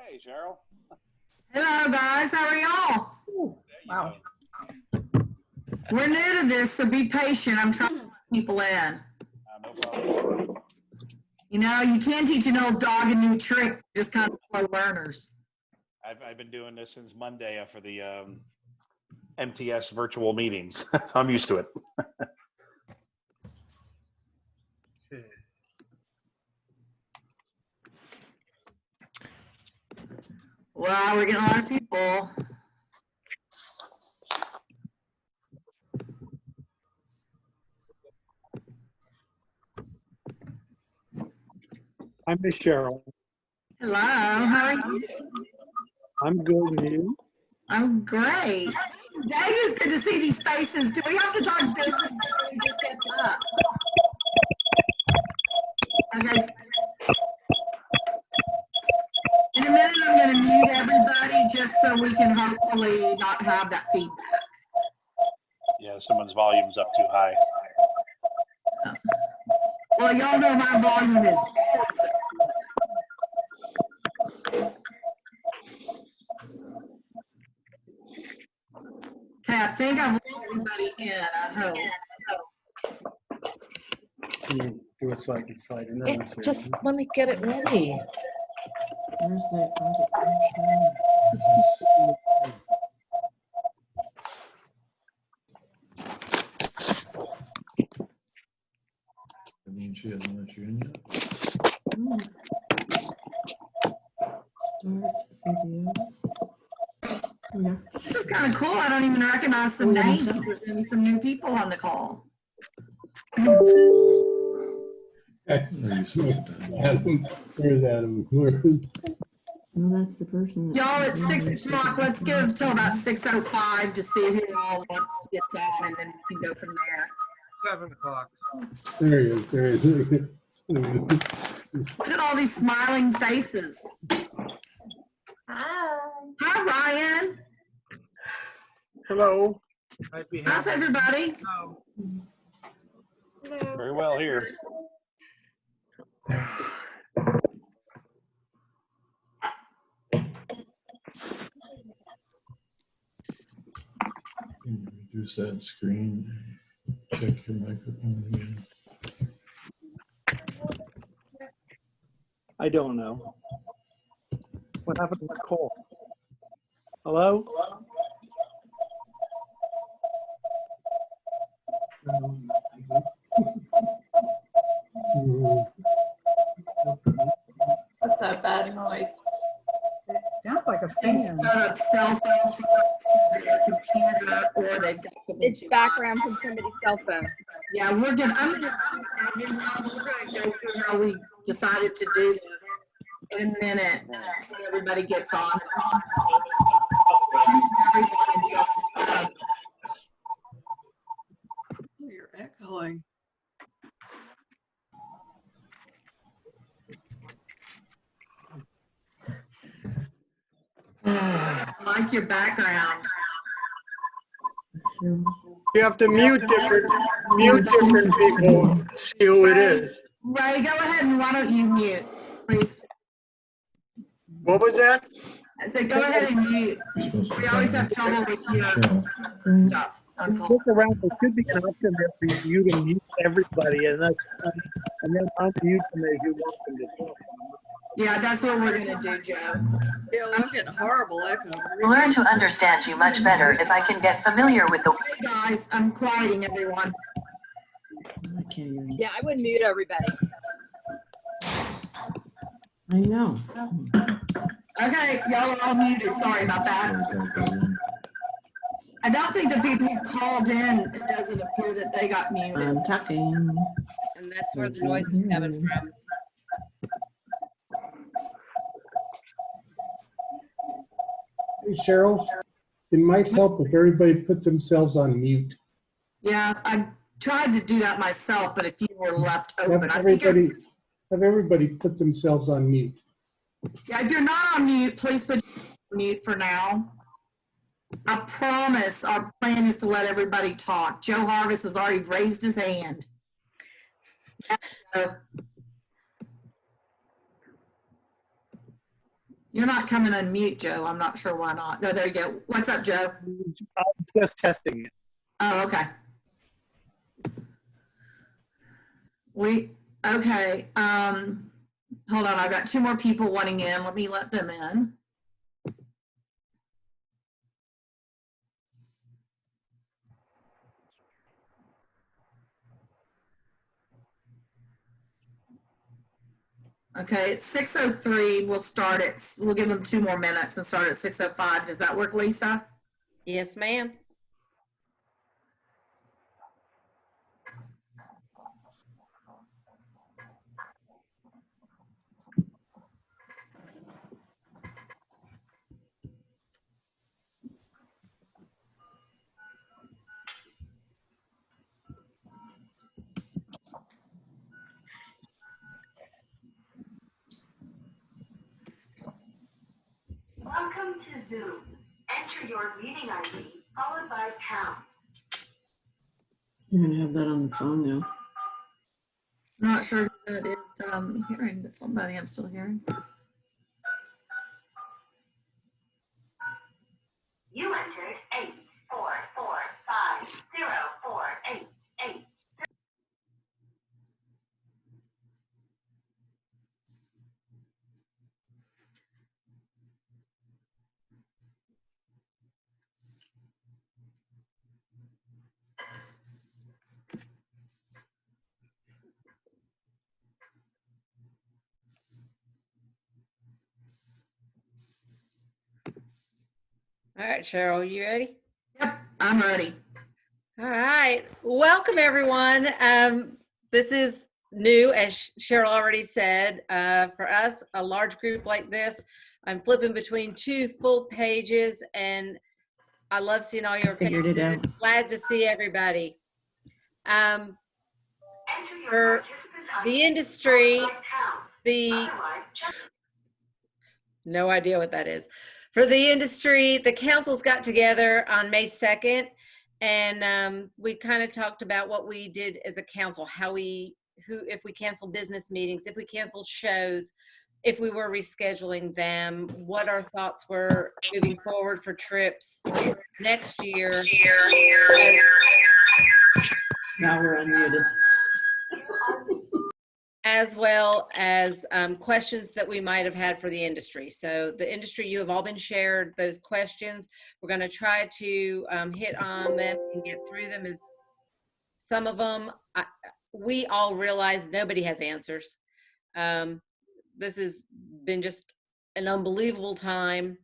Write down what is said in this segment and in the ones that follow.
Hey, Cheryl. Hello, guys. How are y'all? Wow. We're new to this, so be patient. I'm trying to let people in. No problem. You know, you can't teach an old dog a new trick, just kind of slow learners. I've been doing this since Monday for the MTS virtual meetings. So I'm used to it. Wow, we're getting a lot of people. I'm Miss Cheryl. Hello, how are you? I'm good, and you? I'm great. Dave, it's good to see these faces. Do we have to talk business before we just get up? Okay. In a minute, I'm going to mute everybody just so we can hopefully not have that feedback. Yeah, someone's volume's up too high. Well, y'all know my volume is. Okay, I think I've let everybody in, I hope. Can you do it so I can slide in there? Yeah, just let me get it ready. Where's the I mean, she hasn't let you in yet. start video? Yeah. This is kind of cool. I don't even recognize some names. There's going to be some new people on the call. No, you spoke that. Adam, where's Adam? Well, that's the person. Y'all, it's 6 o'clock. Let's give till about 6:05 to see who all wants to get on, and then we can go from there. 7 o'clock. There he is. There he is. Look at all these smiling faces. Hi, Ryan. Hello. I'd be How's happy. everybody? Oh, Very well here. Can you reduce that screen? Check your microphone again. I don't know. What happened to my call? Hello? What's that bad noise? Sounds like a They fan. set up cell phone to their computer, or they've got something. It's background from somebody's cell phone. Yeah, we're gonna. We're gonna go through how we decided to do this in a minute when everybody gets on. You're echoing. I like your background. you have to mute different people. See who it is. Ray, go ahead and why don't you mute, please? What was that? I said go ahead and mute. You're supposed to We always have trouble with your Cheryl. stuff on call. Look around. There should be an option there for you to mute everybody, and then unmute them as you want them to talk. Yeah, that's what we're gonna do, Joe. Yeah, I'm getting horrible echo. Learn to understand you much better if I can get familiar with the. Hey guys, I'm quieting everyone. I can't hear you. Yeah, I would mute everybody. I know. Okay, y'all are all muted. Sorry about that. I don't think the people who called in, it doesn't appear that they got muted. I'm talking. And that's where the noise is coming from. Hey, Cheryl, it might help if everybody put themselves on mute. Yeah, I tried to do that myself, but a few were left Have open. I think everybody put themselves on mute. yeah, if you're not on mute, please put mute for now. I promise our plan is to let everybody talk. Joe Harvest has already raised his hand. You're not not coming unmute, Joe. I'm not sure why not. No, there you go. What's up, Joe? I'm just testing it. Oh, okay. Okay. Hold on. I've got 2 more people wanting in. Let me let them in. Okay, it's 6:03. We'll give them 2 more minutes and start at 6:05. Does that work, Lisa? Yes, ma'am. Welcome to Zoom. Enter your meeting ID followed by pound. You're gonna have that on the phone now. I'm not sure who that is that I'm hearing, but somebody I'm still hearing. You entered 844504888. All right, Cheryl, you ready? Yep, I'm ready. All right. Welcome, everyone. This is new, as Cheryl already said. For us, a large group like this, I'm flipping between 2 full pages, and I love seeing all your Figured it faces. out. Glad to see everybody. For the industry, no idea what that is. For the industry, the councils got together on May 2nd, and we kind of talked about what we did as a council, if we canceled business meetings, if we canceled shows, if we were rescheduling them, what our thoughts were moving forward for trips next year. Now we're unmuted. As well as questions that we might have had for the industry. So the industry, you have all been shared those questions. We're going to try to hit on them and get through them. As some of them, we all realize nobody has answers. This has been just an unbelievable time.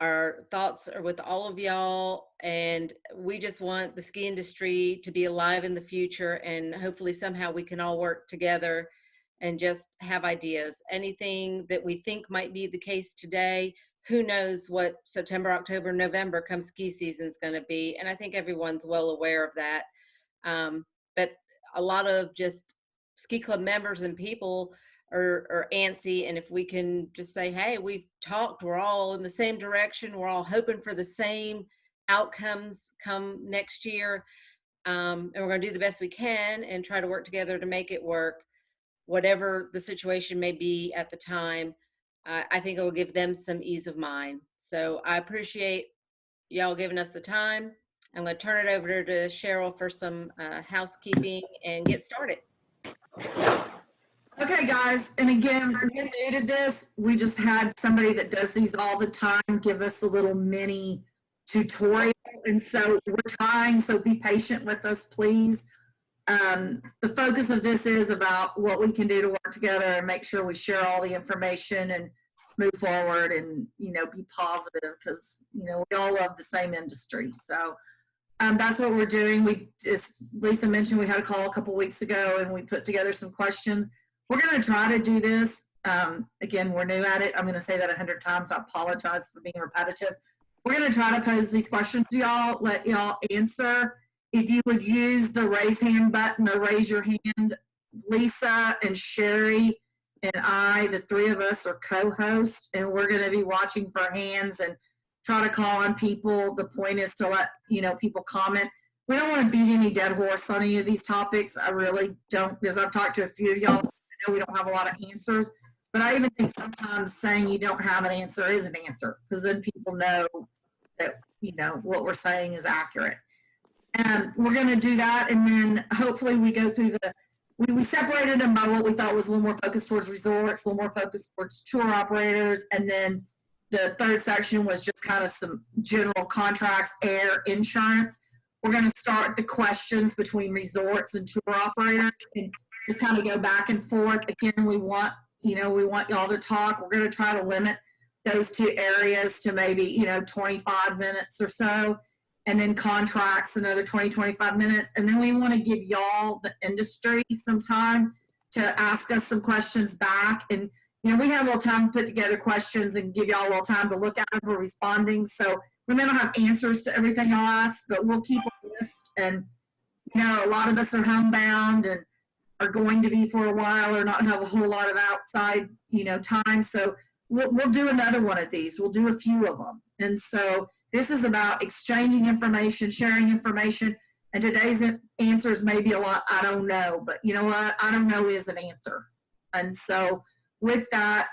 Our thoughts are with all of y'all, and we just want the ski industry to be alive in the future, and hopefully somehow we can all work together and just have ideas. Anything that we think might be the case today, who knows what September, October, November come ski season is going to be, and I think everyone's well aware of that. But a lot of just ski club members and people are antsy, and if we can just say, hey, we've talked, we're all in the same direction, we're all hoping for the same outcomes come next year, and we're going to do the best we can and try to work together to make it work, whatever the situation may be at the time. I think it will give them some ease of mind. So I appreciate y'all giving us the time. I'm going to turn it over to Cheryl for some housekeeping and get started. Okay, guys, and again, we're new to this. We just had somebody that does these all the time give us a little mini tutorial, and so we're trying, so be patient with us, please. The focus of this is about what we can do to work together and make sure we share all the information and move forward and, you know, be positive, because, you know, we all love the same industry. So that's what we're doing. Lisa mentioned we had a call a couple weeks ago and we put together some questions. We're going to try to do this. Again, we're new at it. I'm going to say that 100 times. I apologize for being repetitive. We're going to try to pose these questions to y'all, let y'all answer. If you would use the raise hand button or raise your hand, Lisa and Sherry and I, the 3 of us, are co-hosts, and we're going to be watching for hands and try to call on people. The point is to let, you know, people comment. We don't want to beat any dead horse on any of these topics. I really don't, because I've talked to a few of y'all. I know we don't have a lot of answers, But I even think sometimes saying you don't have an answer is an answer, because then people know that, you know, what we're saying is accurate. And we're going to do that, and then hopefully we go through we separated them by what we thought was a little more focused towards resorts, a little more focused towards tour operators, and then the third section was just kind of some general contracts, air, insurance. We're going to start the questions between resorts and tour operators and just kind of go back and forth. Again, we want y'all to talk. We're going to try to limit those two areas to maybe, 25 minutes or so, and then contracts another 20, 25 minutes. And then we want to give y'all, the industry, some time to ask us some questions back. And, we have a little time to put together questions and give y'all a little time to look at them for responding. So we may not have answers to everything y'all ask, but we'll keep a list. And, a lot of us are homebound and are going to be for a while or not have a whole lot of outside, time. So we'll do another one of these. We'll do a few of them. And so this is about exchanging information, sharing information. And today's answers may be a lot, I don't know. But you know what? I don't know is an answer. And so with that,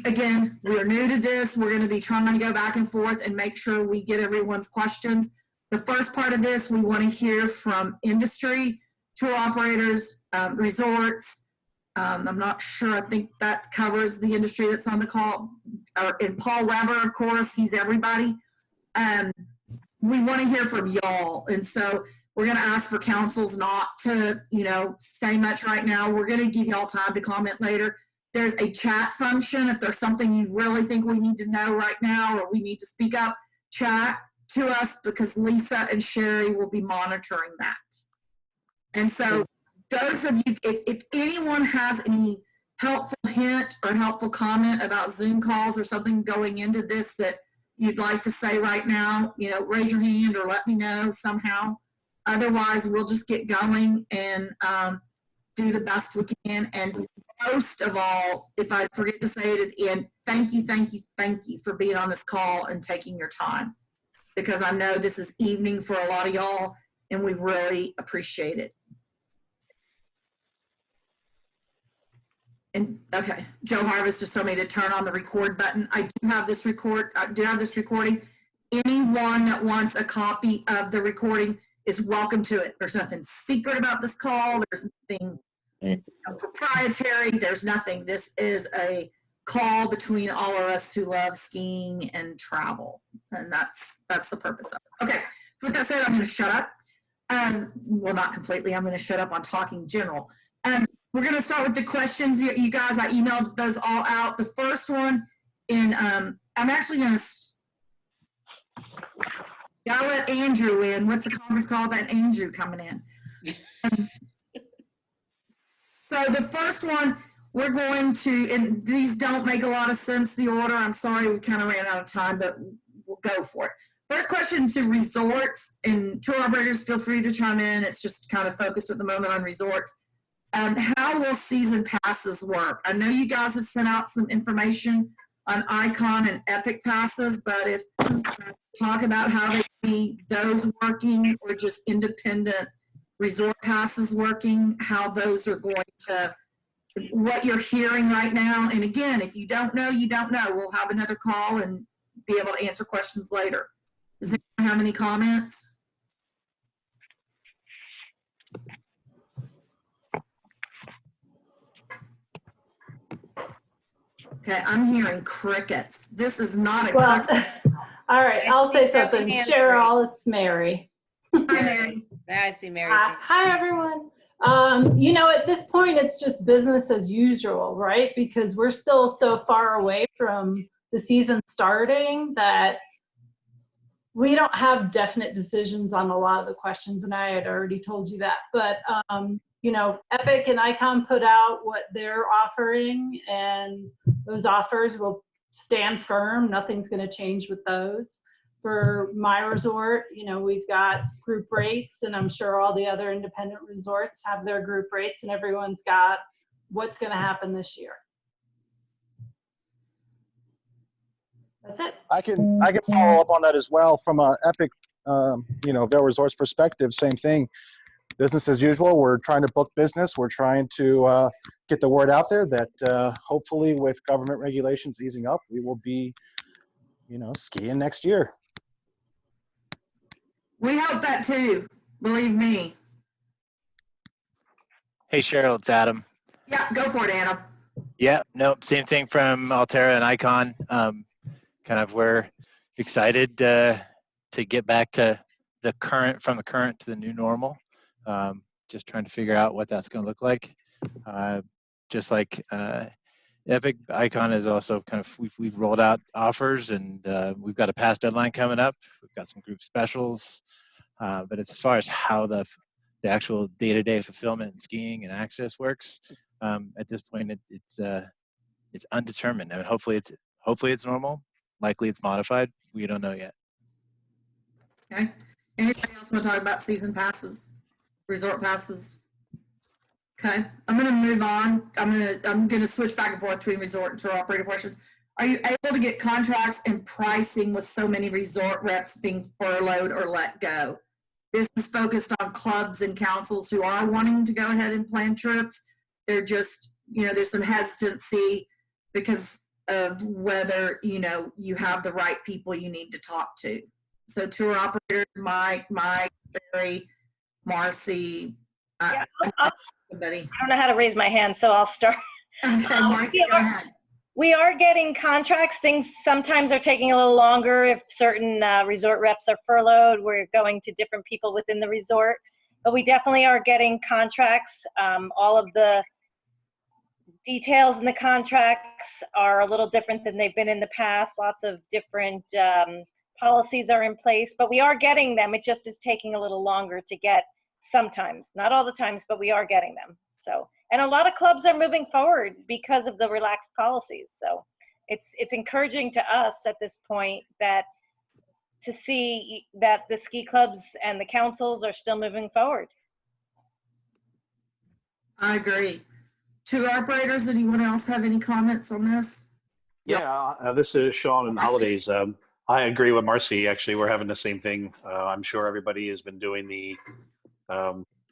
again, we're new to this. We're going to be trying to go back and forth and make sure we get everyone's questions. The first part of this, we want to hear from industry, tour operators, resorts. I'm not sure. I think that covers the industry that's on the call. And Paul Weber, of course, he's everybody. We want to hear from y'all. And so we're going to ask for councils not to, say much right now. We're going to give y'all time to comment later. There's a chat function. If there's something you really think we need to know right now or we need to speak up, chat to us, because Lisa and Sherry will be monitoring that. And so those of you, if anyone has any helpful hint or helpful comment about Zoom calls or something going into this that you'd like to say right now, raise your hand or let me know somehow. Otherwise, we'll just get going and do the best we can. And most of all, if I forget to say it at the end, thank you for being on this call and taking your time, because I know this is evening for a lot of y'all and we really appreciate it. And okay, Joe Harvest just told me to turn on the record button. I do have this recording. Anyone that wants a copy of the recording is welcome to it. There's nothing secret about this call. There's nothing proprietary. There's nothing. This is a call between all of us who love skiing and travel. And that's the purpose of it. Okay, with that said, I'm going to shut up. Well, not completely. I'm going to shut up on talking general. We're going to start with the questions. You guys, I emailed those all out. The first one, I'm actually going to let Andrew in. What's the conference call that Andrew coming in? So the first one, we're going to, and these don't make a lot of sense, the order. I'm sorry, we kind of ran out of time, but we'll go for it. First question to resorts, and tour operators, feel free to chime in. It's just kind of focused at the moment on resorts. How will season passes work? I know you guys have sent out some information on Icon and Epic passes, but if talk about how they see those working or just independent resort passes working, how those are going to, what you're hearing right now. And again, if you don't know, you don't know. We'll have another call and be able to answer questions later. Does anyone have any comments? Okay, I'm hearing crickets. This is not a Well, all right, I'll say something. Cheryl, it's Mary. Hi, Mary. There, I see Mary. Hi, everyone. At this point, it's just business as usual, right? Because we're still so far away from the season starting that we don't have definite decisions on a lot of the questions, and I had already told you that. But, Epic and Icon put out what they're offering, and those offers will stand firm. Nothing's going to change with those. For my resort, we've got group rates, and I'm sure all the other independent resorts have their group rates, and everyone's got what's going to happen this year. That's it. I can follow up on that as well from a Epic, Vail Resorts perspective. Same thing. business as usual. We're trying to book business. We're trying to get the word out there that hopefully with government regulations easing up, we will be, skiing next year. We hope that too, believe me. Hey, Cheryl, it's Adam. Yeah, go for it, Adam. Yeah, nope, same thing from Altera and Icon. Kind of we're excited to get back to from the current to the new normal. Just trying to figure out what that's going to look like. Just like Epic, Icon is also kind of, we've rolled out offers, and we've got a pass deadline coming up. We've got some group specials. But as far as how the actual day-to-day fulfillment and skiing and access works, at this point it's undetermined. I mean, hopefully it's normal. Likely it's modified. We don't know yet. Okay. Anybody else want to talk about season passes, resort passes? Okay, I'm going to move on. I'm going to switch back and forth between resort and tour operator questions. Are you able to get contracts and pricing with so many resort reps being furloughed or let go? This is focused on clubs and councils who are wanting to go ahead and plan trips. They're just, there's some hesitancy because of whether, you have the right people you need to talk to. So tour operators, Mike, Barry, Marcy, everybody. I don't know how to raise my hand, so I'll start. Okay, Marcy, go ahead. We are getting contracts. Things sometimes are taking a little longer. If certain resort reps are furloughed, we're going to different people within the resort. But we definitely are getting contracts. All of the details in the contracts are a little different than they've been in the past. Lots of different policies are in place, but we are getting them. It just is taking a little longer to get sometimes. Not all the times, but we are getting them. So, and a lot of clubs are moving forward because of the relaxed policies. So it's encouraging to us at this point to see that the ski clubs and the councils are still moving forward. I agree. Tour operators, anyone else have any comments on this? Yeah, this is Sean and Holidays. I agree with Marcy. Actually, we're having the same thing. I'm sure everybody has been doing the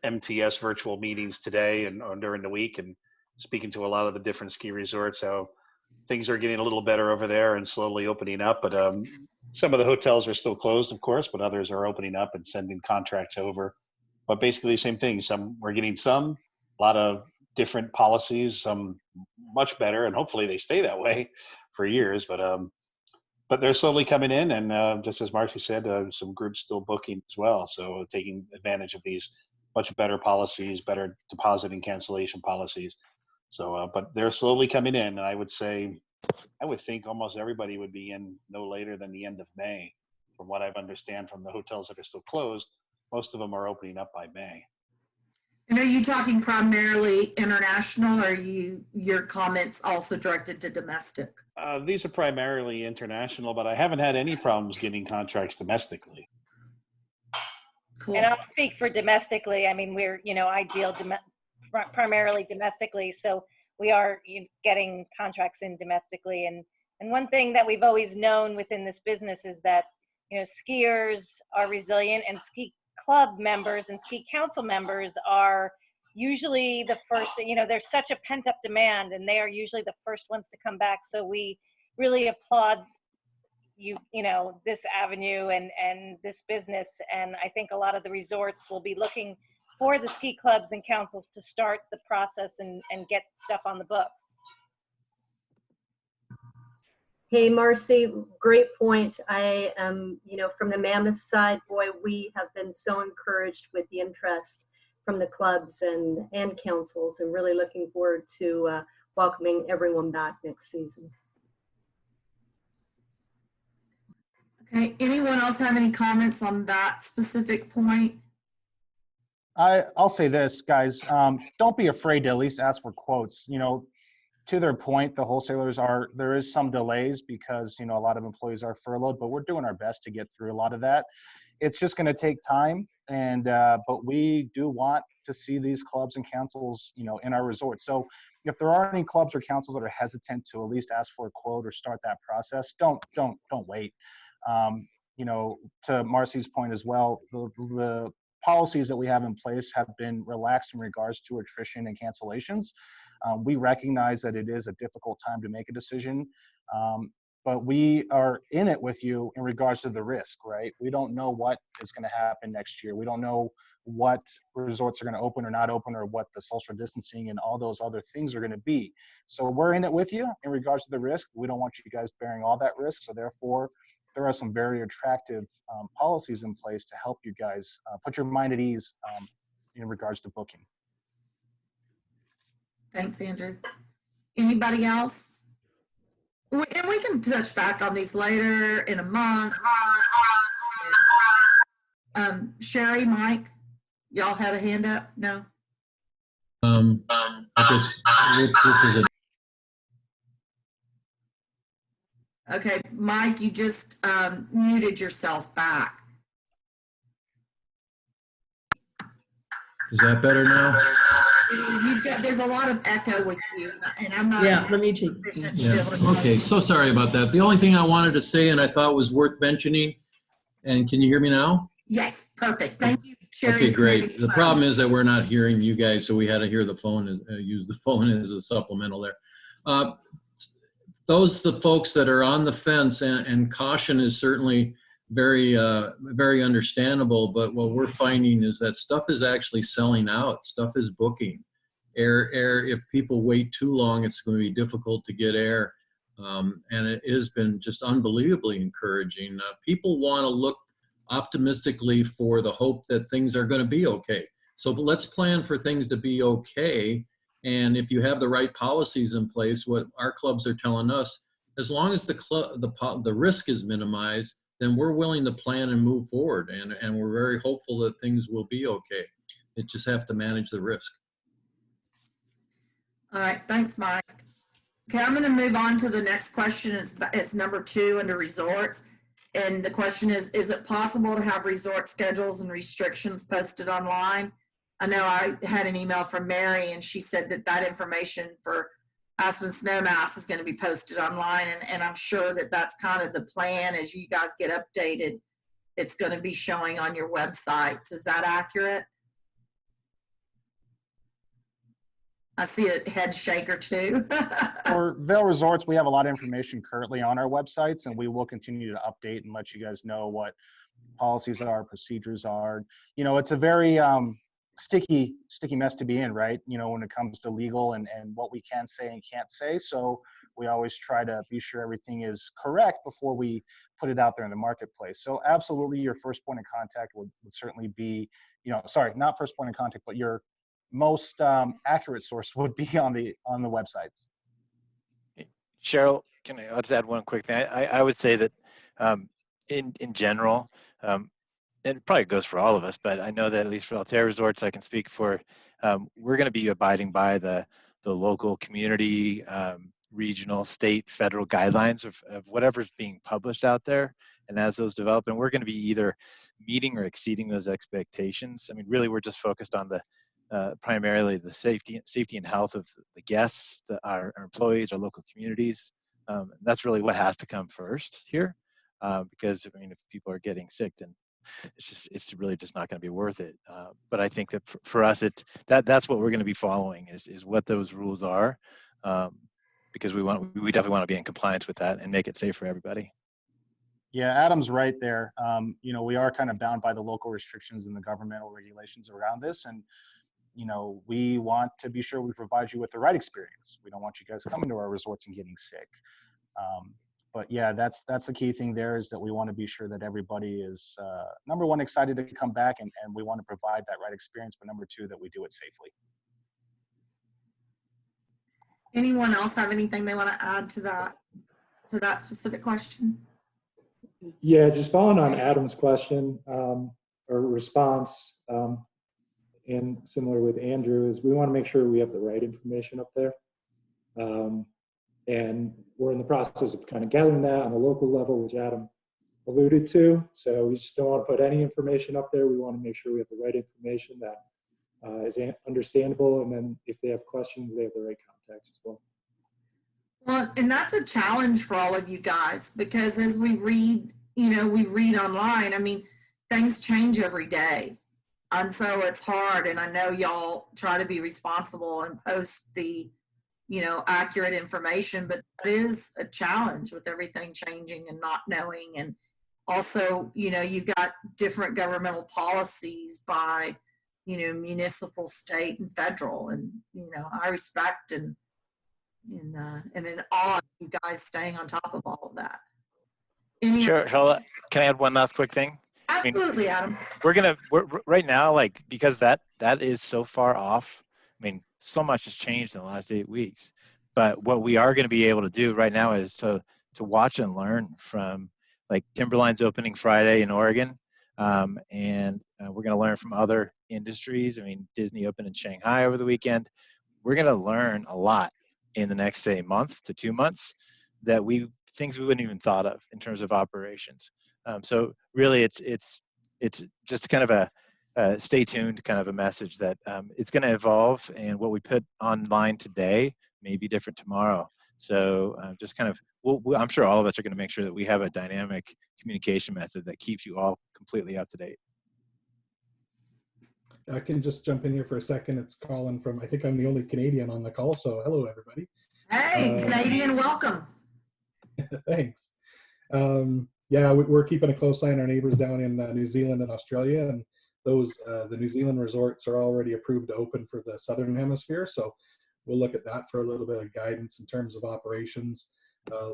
MTS virtual meetings today and during the week, and speaking to a lot of the different ski resorts. So things are getting a little better over there and slowly opening up. But some of the hotels are still closed, of course, but others are opening up and sending contracts over. But basically the same thing. We're getting a lot of different policies, some much better, and hopefully they stay that way for years. But they're slowly coming in, and just as Marcy said, some groups still booking as well. So taking advantage of these much better policies, better deposit and cancellation policies. So, but they're slowly coming in, and I would think almost everybody would be in no later than the end of May. From what I understand from the hotels that are still closed, most of them are opening up by May. And are you talking primarily international, or are your comments also directed to domestic? These are primarily international, but I haven't had any problems getting contracts domestically. Cool. And I'll speak for domestically. I mean, we're, I deal primarily domestically, so we are getting contracts in domestically. And one thing that we've always known within this business is that, skiers are resilient, and ski club members and ski council members are usually the first, there's such a pent up demand, and they are usually the first ones to come back. So we really applaud this avenue and this business. And I think a lot of the resorts will be looking for the ski clubs and councils to start the process and get stuff on the books. Hey, Marcy, great point. I am, from the Mammoth side, boy, we have been so encouraged with the interest from the clubs and councils, and really looking forward to welcoming everyone back next season. Okay, anyone else have any comments on that specific point? I'll say this, guys, don't be afraid to at least ask for quotes. To their point, the wholesalers there is some delays because, a lot of employees are furloughed, but we're doing our best to get through a lot of that. It's just going to take time, but we do want to see these clubs and councils, in our resorts. So if there are any clubs or councils that are hesitant to at least ask for a quote or start that process, don't wait. To Marcy's point as well, the policies that we have in place have been relaxed in regards to attrition and cancellations. We recognize that it is a difficult time to make a decision, but we are in it with you in regards to the risk, right? We don't know what is going to happen next year. We don't know what resorts are going to open or not open, or what the social distancing and all those other things are going to be. So we're in it with you in regards to the risk. We don't want you guys bearing all that risk. So therefore, there are some very attractive policies in place to help you guys put your mind at ease in regards to booking. Thanks, Andrew. Anybody else? And we can touch back on these later in a month. Sherry, Mike, y'all had a hand up? No? This is a Okay, Mike, you just muted yourself back. Is that better now? There's a lot of echo with you, and I'm not. Yeah, let me check. Yeah. Okay, so sorry about that. The only thing I wanted to say, and I thought was worth mentioning, and can you hear me now? Yes, perfect. Thank you, Sherry. Okay, great. The problem is that we're not hearing you guys, so we had to hear the phone and use the phone as a supplemental there. The folks that are on the fence, and caution is certainly very understandable, but what we're finding is that stuff is actually selling out. Stuff is booking. If people wait too long, it's going to be difficult to get air. And it has been just unbelievably encouraging. People want to look optimistically for the hope that things are going to be okay. So let's plan for things to be okay. And if you have the right policies in place, what our clubs are telling us, as long as the risk is minimized, then we're willing to plan and move forward. And we're very hopeful that things will be okay. It just have to manage the risk. All right, thanks, Mike. Okay, I'm going to move on to the next question. It's number 2 under resorts. And the question is it possible to have resort schedules and restrictions posted online? I know I had an email from Mary, and she said that information for Aspen Snowmass is going to be posted online, and I'm sure that that's kind of the plan. As you guys get updated, it's going to be showing on your websites. Is that accurate? I see a head shaker too. For Vail Resorts, we have a lot of information currently on our websites, and we will continue to update and let you guys know what policies are, procedures are. You know, it's a very sticky mess to be in, right? You know, when it comes to legal and what we can say and can't say. So we always try to be sure everything is correct before we put it out there in the marketplace. So absolutely, your first point of contact would certainly be, sorry, not first point of contact, but your most accurate source would be on the websites. Cheryl, I'll just add one quick thing. I would say that in general, it probably goes for all of us, but I know that at least for Altair Resorts, I can speak for, we're going to be abiding by the local community, regional, state, federal guidelines of whatever's being published out there. And as those develop, and we're going to be either meeting or exceeding those expectations. I mean, really, we're just focused on primarily the safety and health of the guests, our employees, our local communities. That's really what has to come first here, because I mean, if people are getting sick, then it's really just not going to be worth it. But I think that for us, that's what we're going to be following is what those rules are, because we definitely want to be in compliance with that and make it safe for everybody. Yeah, Adam's right there. We are kind of bound by the local restrictions and the governmental regulations around this, and we want to be sure we provide you with the right experience. We don't want you guys coming to our resorts and getting sick. But yeah, that's the key thing there, is that we want to be sure that everybody is, number one, excited to come back, and we want to provide that right experience, but number two, that we do it safely. Anyone else have anything they want to add to that specific question? Yeah, just following on Adam's question or response, and similar with Andrew, is we want to make sure we have the right information up there. And we're in the process of kind of gathering that on a local level, which Adam alluded to. So we just don't want to put any information up there. We want to make sure we have the right information that is understandable. And then if they have questions, they have the right contacts as well. Well, and that's a challenge for all of you guys, because as we read, we read online, I mean, things change every day. And so it's hard, and I know y'all try to be responsible and post the, accurate information, but it is a challenge with everything changing and not knowing. And also, you've got different governmental policies by, municipal, state, and federal. And, I respect and in awe of you guys staying on top of all of that. Sure, Charlotte. Can I add one last quick thing? Absolutely, Adam. We're right now, like, because that is so far off. I mean, so much has changed in the last 8 weeks. But what we are going to be able to do right now is to watch and learn from, like, Timberline's opening Friday in Oregon, and we're going to learn from other industries. I mean, Disney opened in Shanghai over the weekend. We're going to learn a lot in the next, say, month to 2 months that things we wouldn't even thought of in terms of operations. So really, it's just kind of a stay tuned kind of a message that it's going to evolve, and what we put online today may be different tomorrow. So just kind of, I'm sure all of us are going to make sure that we have a dynamic communication method that keeps you all completely up to date. I can just jump in here for a second. It's Colin from, I think I'm the only Canadian on the call, so hello, everybody. Hey, Canadian, welcome. Thanks. Yeah, we're keeping a close eye on our neighbors down in New Zealand and Australia, and the New Zealand resorts are already approved to open for the Southern Hemisphere, so we'll look at that for a little bit of guidance in terms of operations.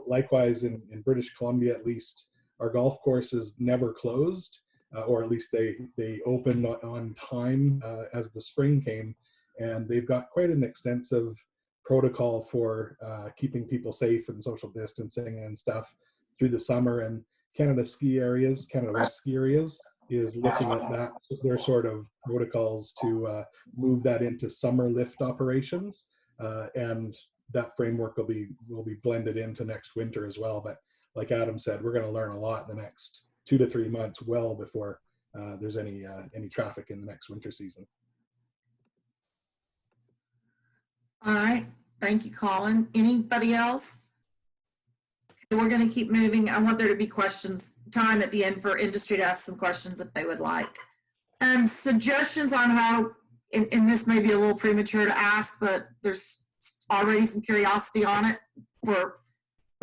Likewise, in British Columbia, at least, our golf courses never closed, or at least they opened on time as the spring came, and they've got quite an extensive protocol for keeping people safe and social distancing and stuff through the summer. And Canada West ski areas is looking at that, their sort of protocols to move that into summer lift operations, and that framework will be blended into next winter as well. But like Adam said, we're going to learn a lot in the next 2 to 3 months, well before there's any traffic in the next winter season. All right. Thank you, Colin. Anybody else? We're going to keep moving. I want there to be time at the end for industry to ask some questions if they would like. Suggestions on how, and this may be a little premature to ask, but there's already some curiosity on it for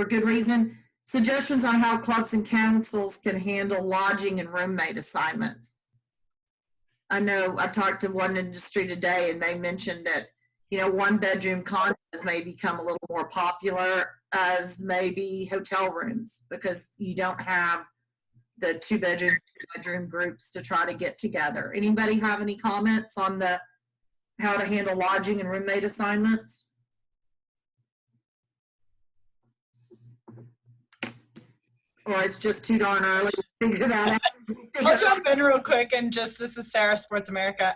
good reason. Suggestions on how clubs and councils can handle lodging and roommate assignments. I know I talked to one industry today, and they mentioned that, 1-bedroom condos may become a little more popular as maybe hotel rooms, because you don't have the 2-bedroom groups to try to get together. Anybody have any comments on how to handle lodging and roommate assignments? Or it's just too darn early to figure that out? I'll jump in real quick, and this is Sarah, Sports America.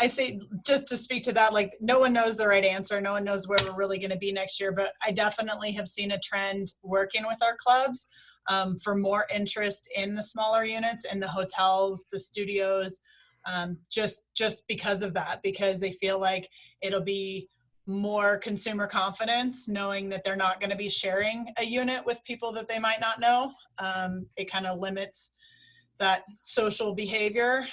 I say, just to speak to that, like, no one knows the right answer. No one knows where we're really going to be next year, but I definitely have seen a trend working with our clubs for more interest in the smaller units, in the hotels, the studios, just because of that, because they feel like it'll be more consumer confidence knowing that they're not going to be sharing a unit with people that they might not know. It kind of limits that social behavior.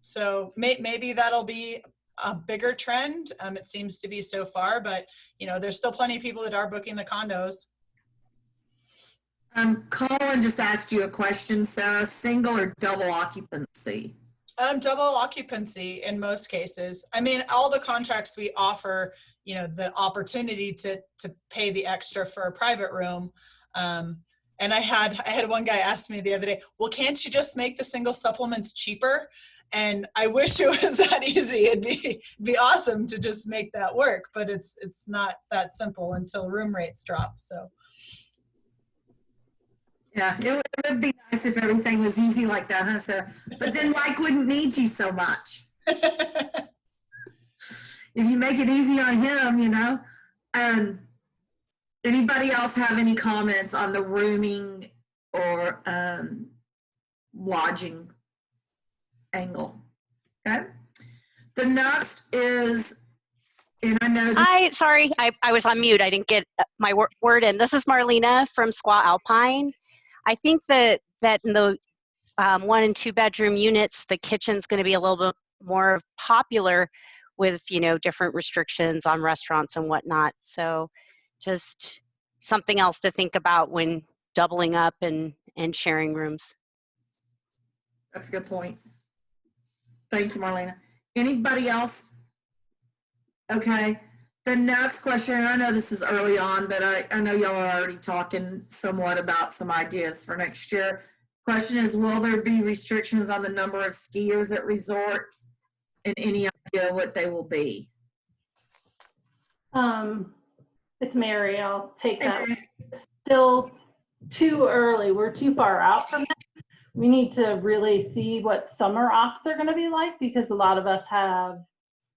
So maybe that'll be a bigger trend. It seems to be so far, but there's still plenty of people that are booking the condos. Colin just asked you a question, Sarah. Single or double occupancy? Double occupancy in most cases. I mean, all the contracts we offer, the opportunity to pay the extra for a private room. And I had one guy ask me the other day, well, can't you just make the single supplements cheaper? And I wish it was that easy. It'd be awesome to just make that work, but it's not that simple until room rates drop. So. Yeah, it would be nice if everything was easy like that, huh, Sarah? But then Mike wouldn't need you so much. If you make it easy on him, anybody else have any comments on the rooming or lodging angle? Okay. The next is, and I know. Hi, sorry, I was on mute. I didn't get my word in. This is Marlena from Squaw Alpine. I think that in the 1 and 2 bedroom units, the kitchen's going to be a little bit more popular with, you know, different restrictions on restaurants and whatnot. So just something else to think about when doubling up and sharing rooms. That's a good point. Thank you, Marlena. Anybody else? Okay. The next question, I know this is early on, but I know y'all are already talking somewhat about some ideas for next year. Question is, will there be restrictions on the number of skiers at resorts, and any idea what they will be? It's Mary. I'll take that. It's still too early. We're too far out from that. We need to really see what summer ops are going to be like, because a lot of us have,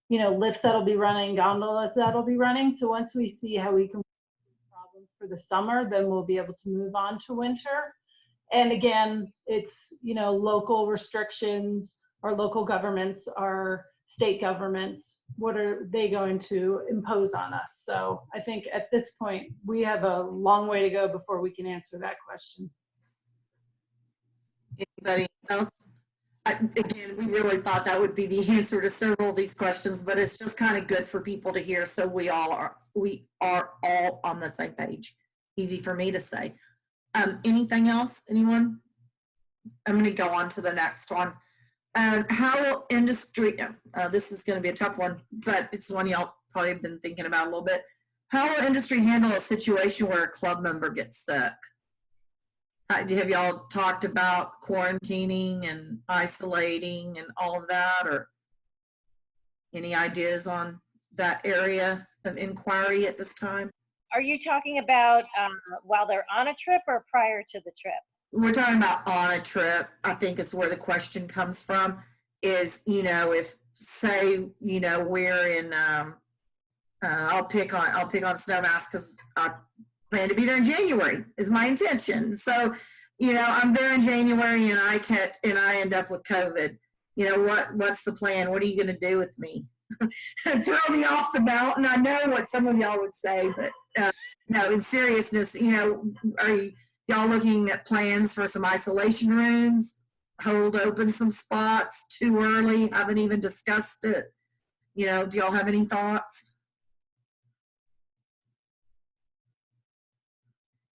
you know, lifts that'll be running, gondolas that'll be running. So once we see how we can problems for the summer, then we'll be able to move on to winter. And again, it's, you know, local restrictions, our local governments, our state governments, what are they going to impose on us? So I think at this point, we have a long way to go before we can answer that question. Anybody else? Again, we really thought that would be the answer to several of these questions, but it's just kind of good for people to hear, so we are all on the same page. Easy for me to say. Anything else? Anyone? I'm going to go on to the next one. How will industry, this is going to be a tough one, but it's one y'all probably have been thinking about a little bit. How will industry handle a situation where a club member gets sick? Have y'all talked about quarantining and isolating and all of that, or any ideas on that area of inquiry at this time? Are you talking about while they're on a trip or prior to the trip? We're talking about on a trip. I think is where the question comes from, is, you know, if, say, you know, we're in, I'll pick on Snowmass because I plan to be there in January is my intention. So, you know, I'm there in January and I end up with COVID. You know, what's the plan? What are you going to do with me? Throw me off the mountain? I know what some of y'all would say, but no, in seriousness, you know, are y'all looking at plans for some isolation rooms, hold open some spots too early? Haven't even discussed it. You know, do y'all have any thoughts?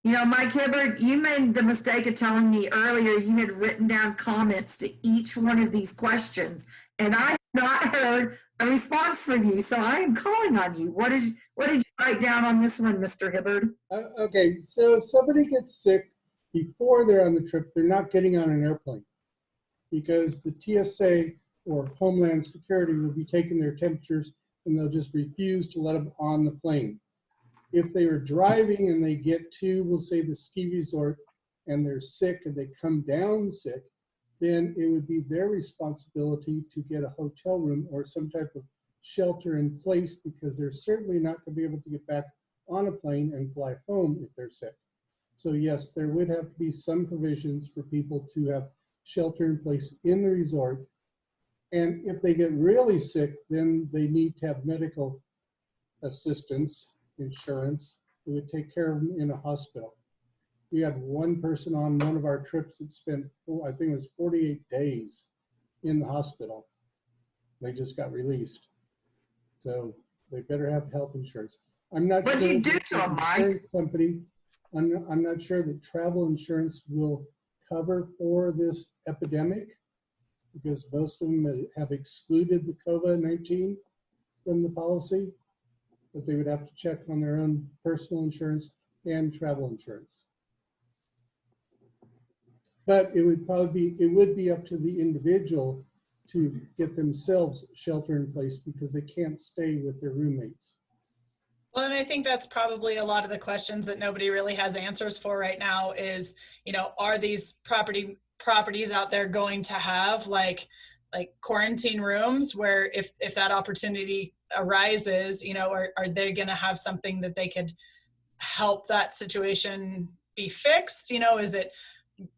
You know, Mike Hibbard, you made the mistake of telling me earlier you had written down comments to each one of these questions, and I have not heard a response from you, so I am calling on you. What did you write down on this one, Mr. Hibbard? Okay, so if somebody gets sick before they're on the trip, they're not getting on an airplane, because the TSA or Homeland Security will be taking their temperatures and they'll just refuse to let them on the plane. If they were driving and they get to, we'll say, the ski resort, and they're sick and they come down sick, then it would be their responsibility to get a hotel room or some type of shelter in place, because they're certainly not going to be able to get back on a plane and fly home if they're sick. So yes, there would have to be some provisions for people to have shelter in place in the resort. And if they get really sick, then they need to have medical assistance, insurance that would take care of them in a hospital. We had one person on one of our trips that spent, I think it was 48 days in the hospital. They just got released. So they better have health insurance. I'm not What'd sure you do to them, Mike? Company, I'm not sure that travel insurance will cover for this epidemic, because most of them have excluded the COVID-19 from the policy, but they would have to check on their own personal insurance and travel insurance. But it would be up to the individual to get themselves shelter in place, because they can't stay with their roommates. Well, and I think that's probably a lot of the questions that nobody really has answers for right now is, you know, are these properties out there going to have like quarantine rooms where if that opportunity arises, you know, are they going to have something that they could help that situation be fixed? You know, is it,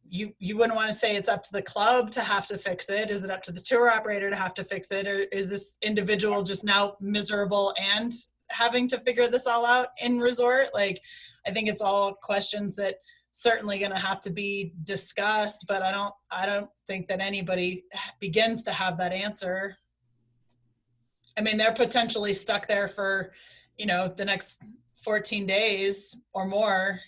you wouldn't want to say it's up to the club to have to fix it. Is it up to the tour operator to have to fix it? Or is this individual just now miserable and having to figure this all out in resort? Like, I think it's all questions that certainly going to have to be discussed, but I don't think that anybody begins to have that answer. I mean, they're potentially stuck there for, the next 14 days or more.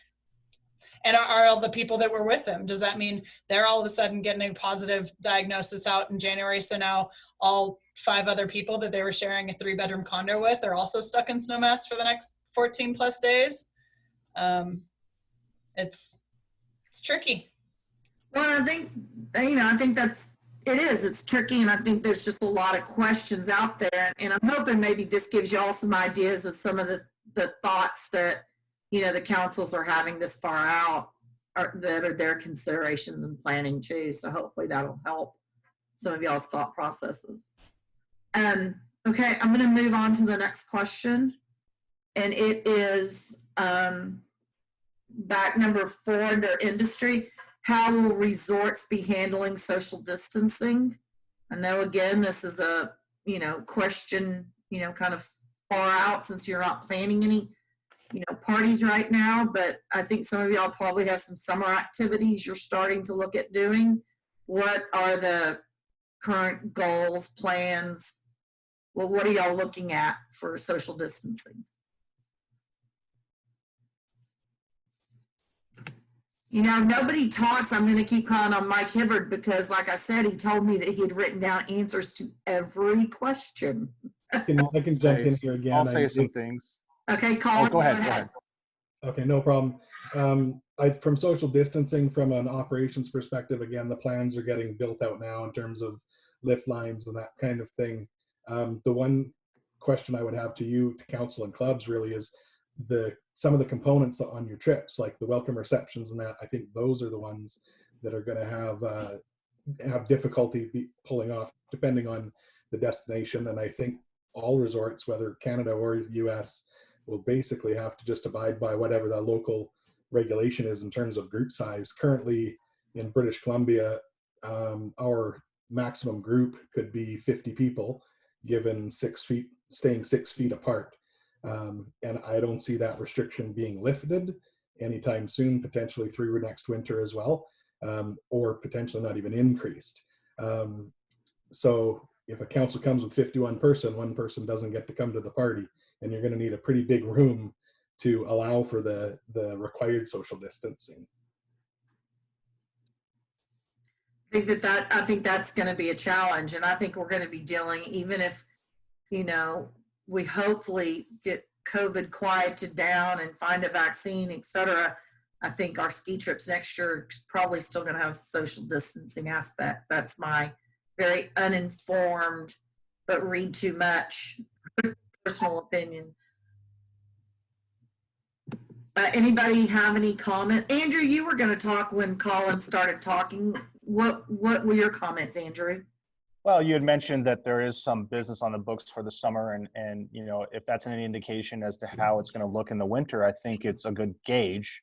And are all the people that were with them, does that mean they're all of a sudden getting a positive diagnosis out in January? So now all 5 other people that they were sharing a 3-bedroom condo with are also stuck in Snowmass for the next 14 plus days. It's tricky. Well, I think, it's tricky, and I think there's just a lot of questions out there, and I'm hoping maybe this gives you all some ideas of some of the thoughts that, the councils are having this far out, or that are their considerations and planning too. So hopefully that'll help some of y'all's thought processes. Okay, I'm going to move on to the next question, and it is back number 4 under industry. How will resorts be handling social distancing? I know, again, this is a, question, kind of far out since you're not planning any, parties right now, but I think some of y'all probably have some summer activities you're starting to look at doing. What are the current goals, plans? Well, what are y'all looking at for social distancing? Nobody talks. I'm going to keep calling on Mike Hibbard because, like I said, he told me that he had written down answers to every question. I can jump in here again. I'll say some things. Okay, Colin, go ahead. Okay, no problem. From social distancing, from an operations perspective, again, the plans are getting built out now in terms of lift lines and that kind of thing. The one question I would have to you, to council and clubs, really is some of the components on your trips, like the welcome receptions and that. I think those are the ones that are going to have difficulty pulling off, depending on the destination. And I think all resorts, whether Canada or US, will basically have to just abide by whatever the local regulation is in terms of group size. Currently in British Columbia, our maximum group could be 50 people, given staying 6 feet apart. And I don't see that restriction being lifted anytime soon, potentially through next winter as well, or potentially not even increased. So if a council comes with 51 person, one person doesn't get to come to the party, and you're going to need a pretty big room to allow for the required social distancing. I think that's going to be a challenge, and I think we're going to be dealing, even if, we hopefully get COVID quieted down and find a vaccine, et cetera. I think our ski trips next year are probably still going to have a social distancing aspect. That's my very uninformed, but read too much personal opinion. Anybody have any comment? Andrew, you were going to talk when Colin started talking. What were your comments, Andrew? Well, you had mentioned that there is some business on the books for the summer, and if that's any indication as to how it's going to look in the winter, I think it's a good gauge.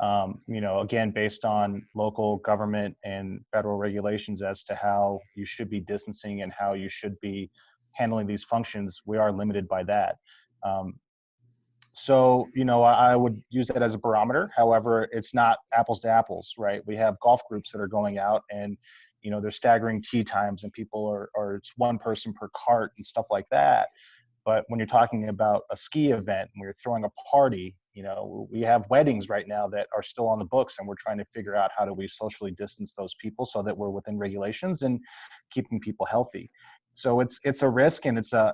Again, based on local government and federal regulations as to how you should be distancing and how you should be handling these functions, we are limited by that. So, I would use that as a barometer. However, it's not apples to apples, right? We have golf groups that are going out and they're staggering tee times, and people are it's one person per cart and stuff like that. But when you're talking about a ski event and we're throwing a party, we have weddings right now that are still on the books, and we're trying to figure out how do we socially distance those people so that we're within regulations and keeping people healthy. So it's a risk, and it's a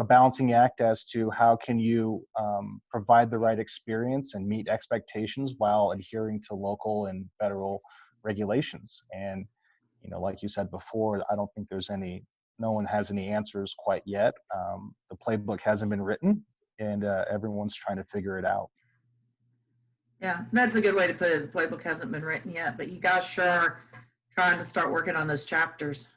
balancing act as to how can you provide the right experience and meet expectations while adhering to local and federal regulations. And like you said before, I don't think no one has any answers quite yet. The playbook hasn't been written, and everyone's trying to figure it out. Yeah, that's a good way to put it. The playbook hasn't been written yet, but you guys sure are trying to start working on those chapters.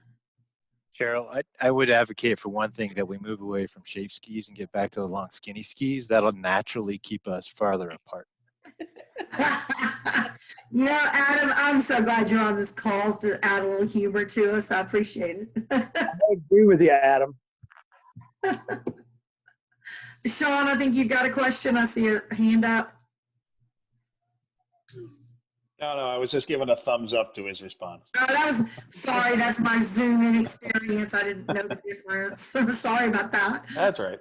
Cheryl, I would advocate for one thing, that we move away from shape skis and get back to the long skinny skis. That'll naturally keep us farther apart. Adam, I'm so glad you're on this call to add a little humor to us. I appreciate it. I agree with you, Adam. Sean, I think you've got a question. I see your hand up. No, I was just giving a thumbs up to his response. Oh, sorry, that's my Zoom inexperience. I didn't know the difference. Sorry about that. That's right.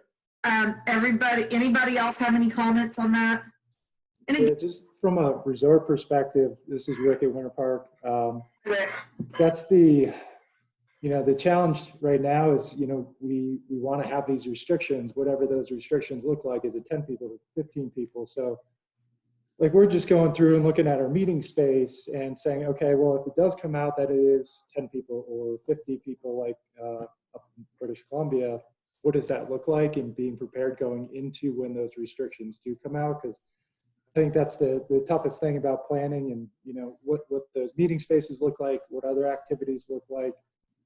Anybody else have any comments on that? Yeah, just from a resort perspective, this is Rick at Winter Park. That's the challenge right now is, we want to have these restrictions, whatever those restrictions look like. Is it 10 people or 15 people? So like, we're just going through and looking at our meeting space and saying, okay, well, if it does come out that it is 10 people or 50 people, like up in British Columbia, what does that look like, and being prepared going into when those restrictions do come out? Because I think that's the toughest thing about planning, and what those meeting spaces look like, what other activities look like,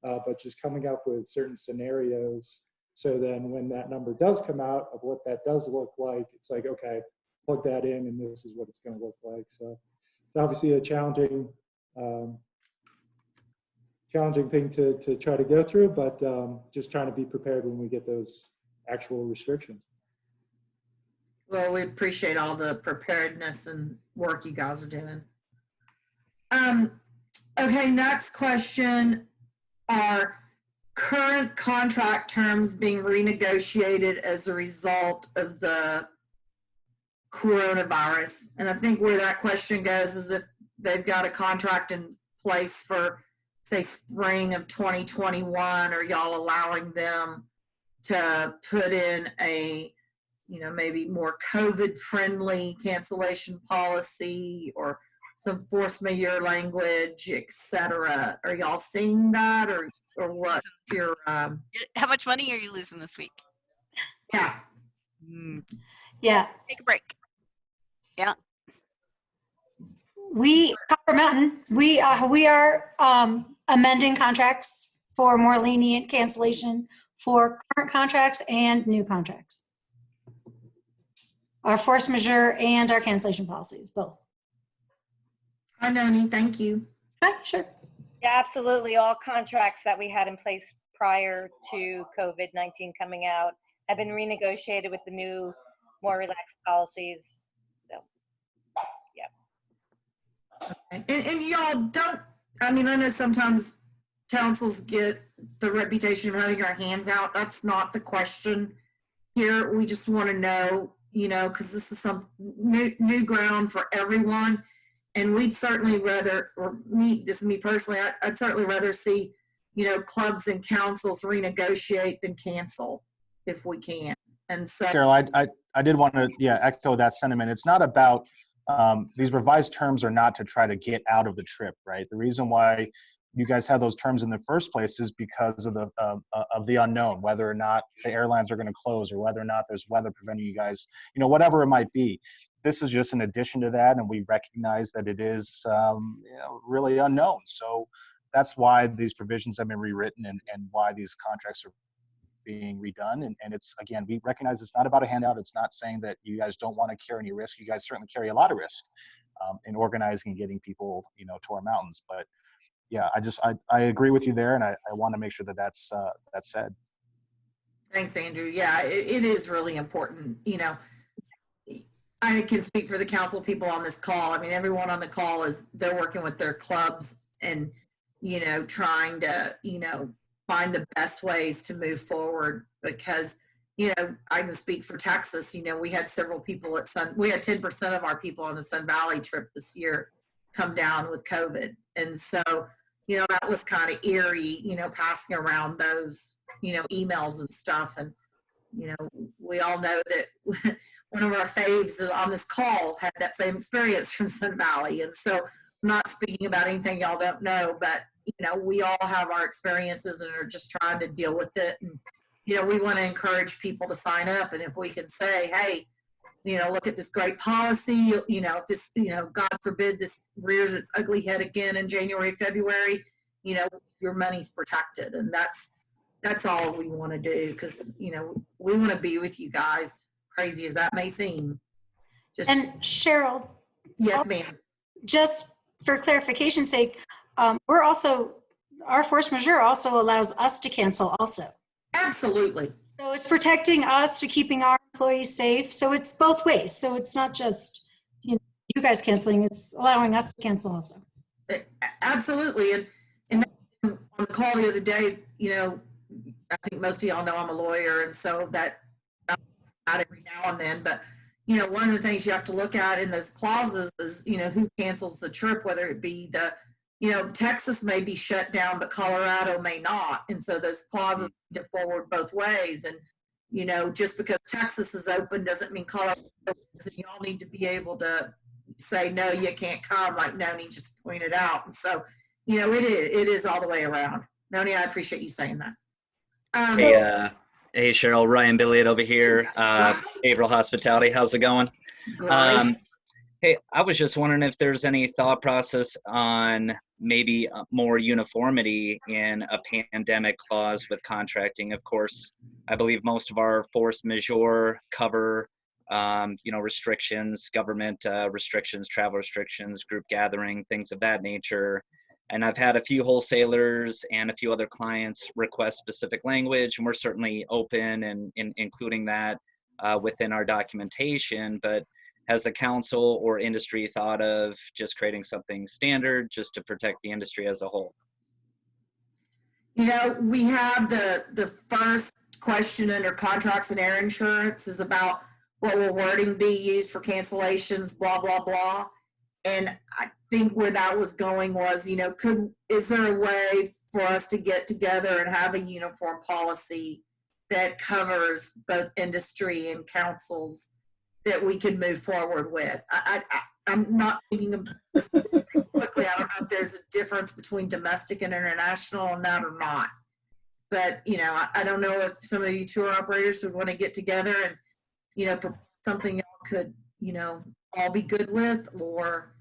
but just coming up with certain scenarios. So then when that number does come out of what that does look like, it's like, okay, plug that in and this is what it's going to look like. So it's obviously a challenging thing to try to go through, but just trying to be prepared when we get those actual restrictions. Well, we appreciate all the preparedness and work you guys are doing. Okay, next question. Are current contract terms being renegotiated as a result of the coronavirus? And I think where that question goes is if they've got a contract in place for, say, spring of 2021, are y'all allowing them to put in a maybe more COVID-friendly cancellation policy or some force majeure language, etc.? Are y'all seeing that, or what? Your How much money are you losing this week? Yeah. Yeah. Take a break. Yeah. Copper Mountain, we are amending contracts for more lenient cancellation for current contracts and new contracts. Our force majeure and our cancellation policies, both. Hi, Noni. Thank you. Hi, sure. Yeah, absolutely. All contracts that we had in place prior to COVID-19 coming out have been renegotiated with the new, more relaxed policies. So, yeah. And y'all don't, I know sometimes councils get the reputation of having our hands out. That's not the question here. We just want to know, because this is some new ground for everyone. And we'd certainly rather, this is me personally, I'd certainly rather see, clubs and councils renegotiate than cancel if we can. And so, Cheryl, I did want to, echo that sentiment. It's not about, these revised terms are not to try to get out of the trip, right? The reason why you guys had those terms in the first place is because of the unknown, whether or not the airlines are going to close or whether or not there's weather preventing you guys, whatever it might be. This is just an addition to that, and we recognize that it is really unknown. So that's why these provisions have been rewritten and why these contracts are being redone. And it's, again, we recognize it's not about a handout. It's not saying that you guys don't want to carry any risk. You guys certainly carry a lot of risk in organizing and getting people, to our mountains. But yeah, I agree with you there, and I want to make sure that that's said. Thanks, Andrew. Yeah, it is really important. I can speak for the council people on this call. Everyone on the call they're working with their clubs and, trying to, find the best ways to move forward because, I can speak for Texas. We had several people we had 10% of our people on the Sun Valley trip this year come down with COVID. And so, that was kind of eerie, passing around those, emails and stuff. And, we all know that one of our faves on this call had that same experience from Sun Valley. And so I'm not speaking about anything y'all don't know, but, we all have our experiences and are just trying to deal with it. And, we want to encourage people to sign up. And if we can say, hey, look at this great policy, if this, God forbid this rears its ugly head again in January, February, your money's protected. And that's all we want to do because, we want to be with you guys, crazy as that may seem. And Cheryl. Yes, ma'am. Just for clarification's sake, our force majeure also allows us to cancel also. Absolutely. So it's protecting us to keeping our employees safe. So it's both ways. So it's not just, you guys canceling, it's allowing us to cancel also. Absolutely. And on the call the other day, you know, I think most of y'all know I'm a lawyer, and so that not every now and then, but you know, one of the things you have to look at in those clauses is, you know, who cancels the trip, whether it be the, you know, Texas may be shut down, but Colorado may not. And so those clauses need to forward both ways. And, you know, just because Texas is open doesn't mean Colorado is, and y'all need to be able to say, no, you can't come, like Noni just pointed out. And so, you know, it is all the way around. Noni, I appreciate you saying that. Hey, Cheryl, Ryan Billiot over here, April Hospitality. How's it going? Hey, I was just wondering if there's any thought process on maybe more uniformity in a pandemic clause with contracting. Of course, I believe most of our force majeure cover, you know, restrictions, government restrictions, travel restrictions, group gathering, things of that nature. And I've had a few wholesalers and a few other clients request specific language, and we're certainly open and including that within our documentation. But has the council or industry thought of just creating something standard just to protect the industry as a whole? You know, we have the first question under contracts and air insurance is about what will wording be used for cancellations, blah, blah, blah. And I think where that was going was, you know, is there a way for us to get together and have a uniform policy that covers both industry and councils that we can move forward with? I'm not thinking of this quickly. I don't know if there's a difference between domestic and international on that or not. But, you know, I don't know if some of you tour operators would want to get together and, you know, something y'all could, you know, all be good with, or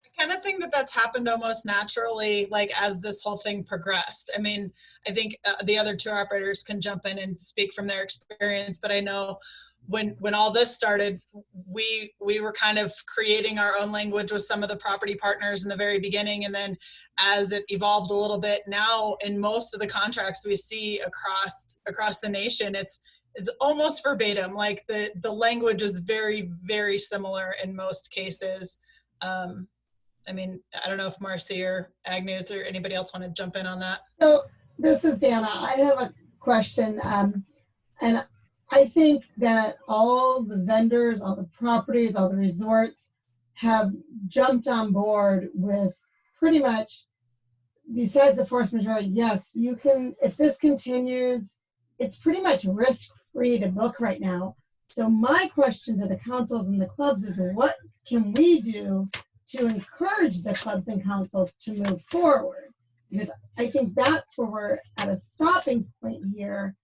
I kind of think that that's happened almost naturally, like as this whole thing progressed. I mean, I think the other tour operators can jump in and speak from their experience, but I know when all this started, we were kind of creating our own language with some of the property partners in the very beginning, and then as it evolved a little bit, now in most of the contracts we see across the nation, it's almost verbatim. Like the language is very, very similar in most cases. I mean, I don't know if Marcy or Agnes or anybody else want to jump in on that. So this is Dana. I have a question. And I think that all the vendors, all the properties, all the resorts have jumped on board with pretty much, besides the force majeure, yes, you can, if this continues, it's pretty much risk-free to book right now. So my question to the councils and the clubs is, what can we do to encourage the clubs and councils to move forward? Because I think that's where we're at a stopping point here.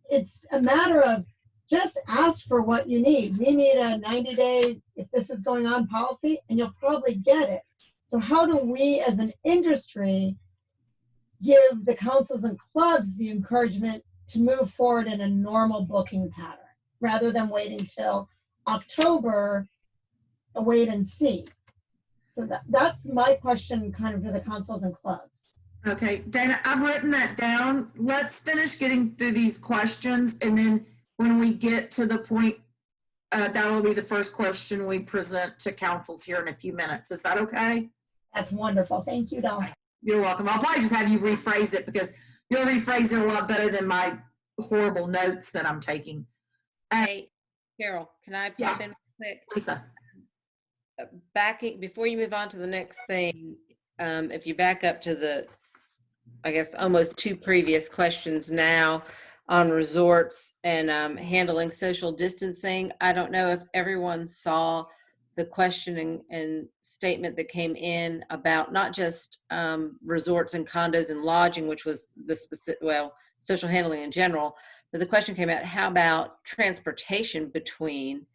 It's a matter of just ask for what you need. We need a 90-day, if this is going on, policy, and you'll probably get it. So how do we as an industry give the councils and clubs the encouragement to move forward in a normal booking pattern rather than waiting till October, a wait and see? So that's my question kind of to the councils and clubs. Okay, Dana, I've written that down. Let's finish getting through these questions, and then when we get to the point, that will be the first question we present to councils here in a few minutes. Is that okay? That's wonderful. Thank you, Dawn. You're welcome. I'll probably just have you rephrase it because you'll rephrase it a lot better than my horrible notes that I'm taking. Hey, Carol, can I pop in real quick? Lisa. Before you move on to the next thing, if you back up to the, I guess, almost two previous questions now on resorts and handling social distancing. I don't know if everyone saw the questioning and statement that came in about not just resorts and condos and lodging, which was the specific, well, social handling in general, but the question came out, how about transportation between?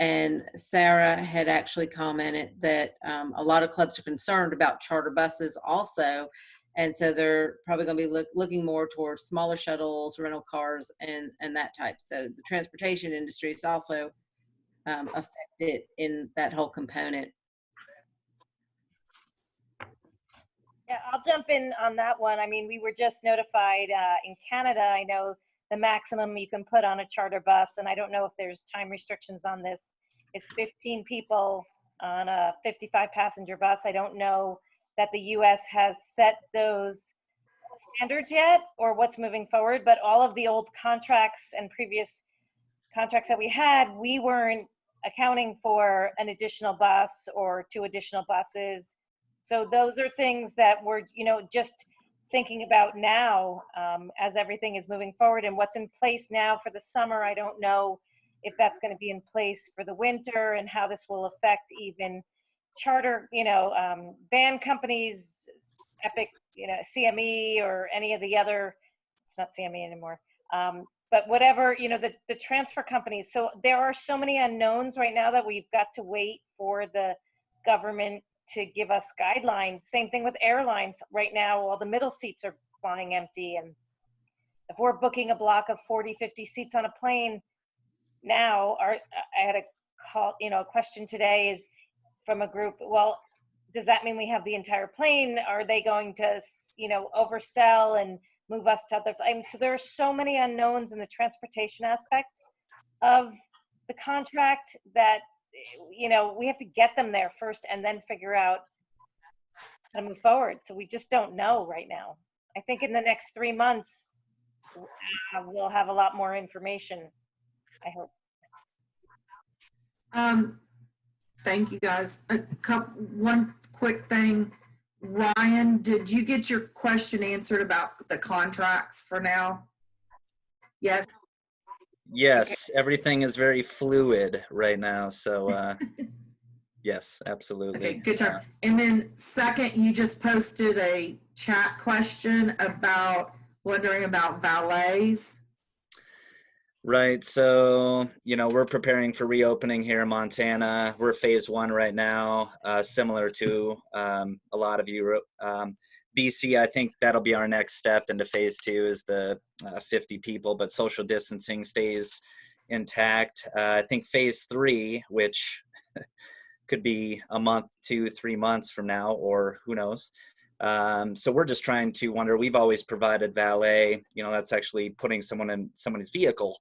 And Sarah had actually commented that a lot of clubs are concerned about charter buses also. And so they're probably going to be looking more towards smaller shuttles, rental cars, and that type. So the transportation industry is also affected in that whole component. Yeah, I'll jump in on that one. I mean, we were just notified in Canada. I know the maximum you can put on a charter bus, and I don't know if there's time restrictions on this, is 15 people on a 55 passenger bus. I don't know that the US has set those standards yet or what's moving forward, but all of the old contracts and previous contracts that we had, we weren't accounting for an additional bus or 2 additional buses. So those are things that we're, just thinking about now as everything is moving forward, and what's in place now for the summer. I don't know if that's going to be in place for the winter and how this will affect even charter, van companies, Epic, CME or any of the other, it's not CME anymore. But whatever, the transfer companies. So there are so many unknowns right now that we've got to wait for the government to give us guidelines. Same thing with airlines. Right now, all the middle seats are flying empty. And if we're booking a block of 40, 50 seats on a plane now, I had a call, a question today is from a group, well, does that mean we have the entire plane? Are they going to, oversell and move us to other, so there are so many unknowns in the transportation aspect of the contract that, we have to get them there first and then figure out how to move forward. So we just don't know right now. I think in the next 3 months, we'll have a lot more information, I hope. Thank you guys. One quick thing. Ryan, did you get your question answered about the contracts for now? Yes. Yes, everything is very fluid right now. So, yes, absolutely. Okay, good turn. And then second, you just posted a chat question wondering about valets. Right. So, we're preparing for reopening here in Montana. We're phase 1 right now, similar to a lot of Europe. BC, I think that'll be our next step into phase 2 is the 50 people, but social distancing stays intact. I think phase 3, which could be a month, 2, 3 months from now, or who knows. So we're just trying to wonder, we've always provided valet, that's actually putting someone in somebody's vehicle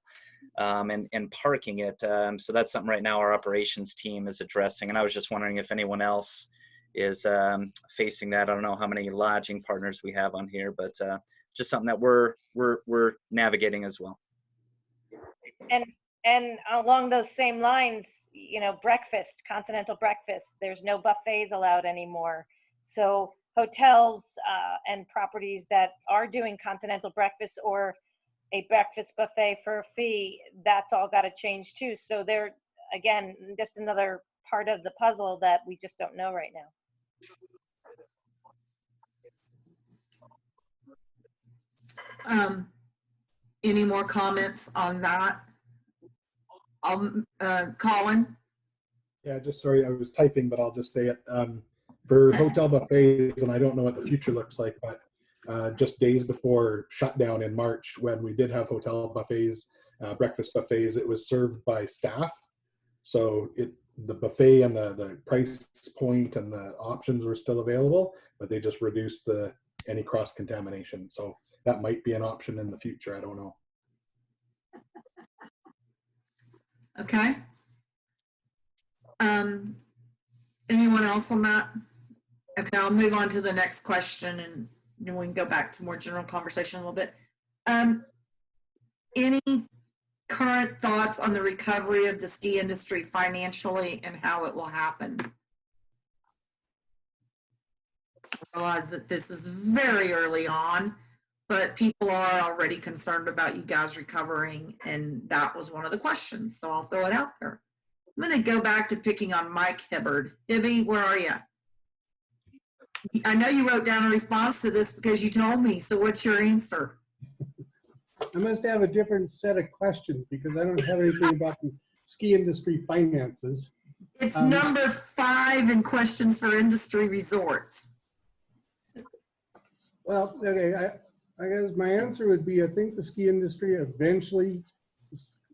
and parking it. So that's something right now our operations team is addressing. And I was just wondering if anyone else is facing that. I don't know how many lodging partners we have on here, but just something that we're navigating as well. And along those same lines, breakfast, continental breakfast, there's no buffets allowed anymore. So hotels and properties that are doing continental breakfast or a breakfast buffet for a fee, that's all got to change too. So they're, again, just another part of the puzzle that we just don't know right now. Any more comments on that? Colin? Yeah, just sorry, I was typing, but I'll just say it. For hotel buffets, and I don't know what the future looks like, but just days before shutdown in March, when we did have hotel buffets, breakfast buffets, it was served by staff. So the buffet and the price point and the options were still available, but they just reduced any cross-contamination. So that might be an option in the future. I don't know. Okay. Anyone else on that? Okay, I'll move on to the next question and then we can go back to more general conversation a little bit. Any current thoughts on the recovery of the ski industry financially and how it will happen? I realize that this is very early on, but people are already concerned about you guys recovering, and that was one of the questions, so I'll throw it out there. I'm going to go back to picking on Mike Hibbard. Hibby, where are you? I know you wrote down a response to this because you told me, so what's your answer? I must have a different set of questions because I don't have anything about the ski industry finances. It's number 5 in questions for industry resorts. Well, okay, I guess my answer would be I think the ski industry eventually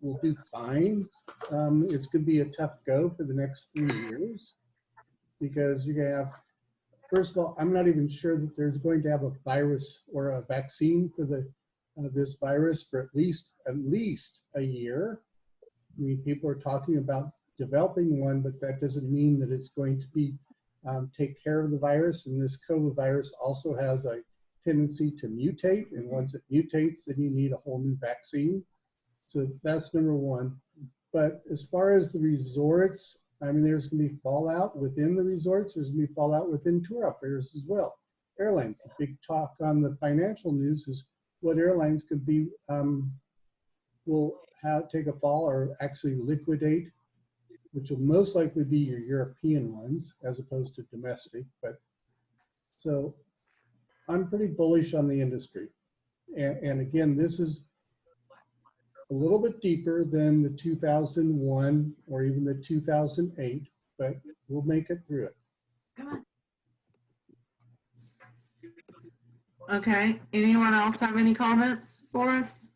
will do fine. It's going to be a tough go for the next 3 years because you're going to have, first of all, I'm not even sure that there's going to have a virus or a vaccine for this virus for at least a year. I mean, people are talking about developing one, but that doesn't mean that it's going to be take care of the virus. And this COVID virus also has a tendency to mutate. And once it mutates, then you need a whole new vaccine. So that's number one. But as far as the resorts, I mean, there's going to be fallout within the resorts. There's going to be fallout within tour operators as well. Airlines, the big talk on the financial news is what airlines could be, will take a fall or actually liquidate, which will most likely be your European ones as opposed to domestic. But so I'm pretty bullish on the industry. And again, this is a little bit deeper than the 2001 or even the 2008, but we'll make it through it. Okay, anyone else have any comments for us?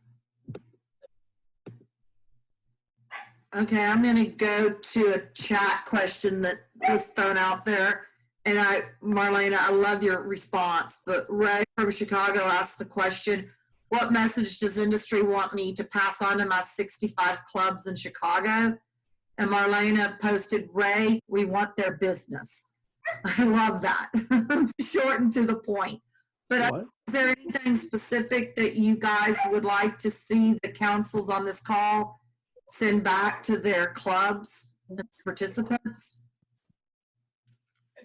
Okay, I'm gonna go to a chat question that was thrown out there. And Marlena, I love your response, but Ray from Chicago asked the question, what message does industry want me to pass on to my 65 clubs in Chicago? And Marlena posted, Ray, we want their business. I love that. Short and to the point. But is there anything specific that you guys would like to see the councils on this call send back to their clubs and participants?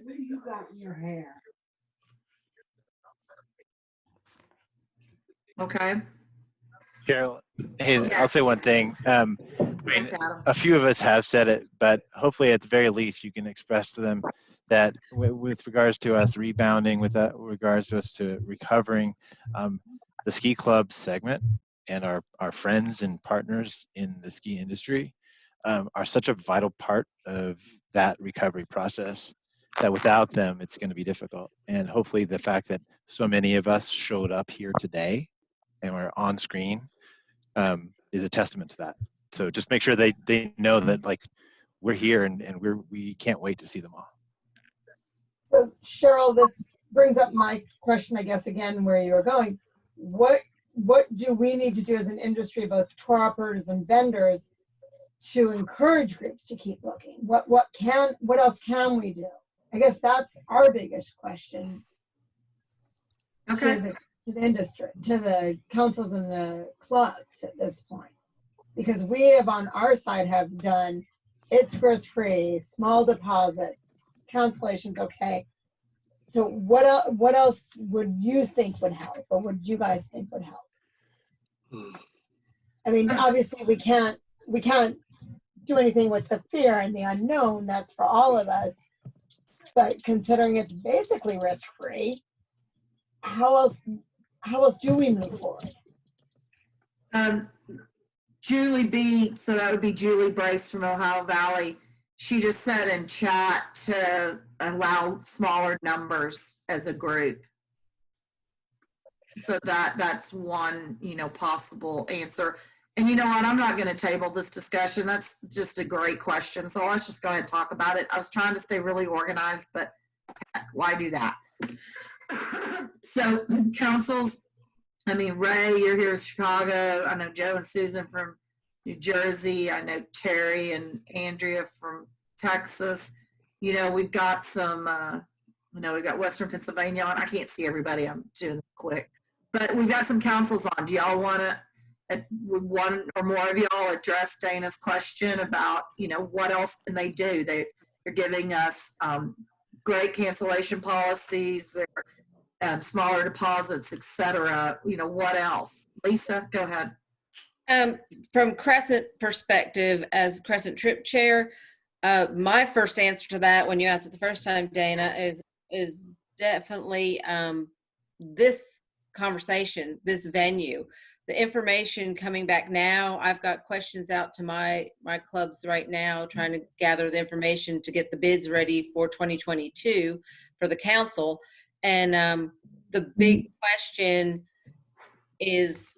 What do you got in your hair? Okay. Cheryl, hey, I'll say one thing. Thanks, Adam. A few of us have said it, but hopefully at the very least you can express to them that with regards to us rebounding, with regards to us to recovering, the ski club segment and our friends and partners in the ski industry are such a vital part of that recovery process that without them, it's going to be difficult. And hopefully the fact that so many of us showed up here today and we're on screen is a testament to that. So just make sure they know that like we're here and we can't wait to see them all. So Cheryl, this brings up my question, I guess, again, where you were going. What do we need to do as an industry, both tour operators and vendors, to encourage groups to keep booking? What else can we do? I guess that's our biggest question. Okay. To the industry, to the councils and the clubs at this point. Because we have on our side have done it's first free, small deposits, cancellations, okay. So what else would you think would help, or would you guys think would help? I mean, obviously we can't do anything with the fear and the unknown. That's for all of us. But considering it's basically risk-free, how else do we move forward? Julie B, so that would be Julie Bryce from Ohio Valley. She just said in chat to allow smaller numbers as a group. So that's one, possible answer. And you know what? I'm not going to table this discussion. That's just a great question. So let's just go ahead and talk about it. I was trying to stay really organized, but why do that? So councils, I mean, Ray, you're here in Chicago. I know Joe and Susan from New Jersey. I know Terry and Andrea from Texas. We've got some, we've got Western Pennsylvania on. I can't see everybody. I'm doing it quick. But we've got some councils on. Do y'all want to, would one or more of y'all address Dana's question about, what else can they do? They're giving us great cancellation policies, smaller deposits, etc. What else? Lisa, go ahead. From Crescent perspective, as Crescent Trip Chair, my first answer to that, when you asked it the first time, Dana, is definitely this conversation, this venue. The information coming back now, I've got questions out to my clubs right now, trying to gather the information to get the bids ready for 2022 for the council. And the big question is,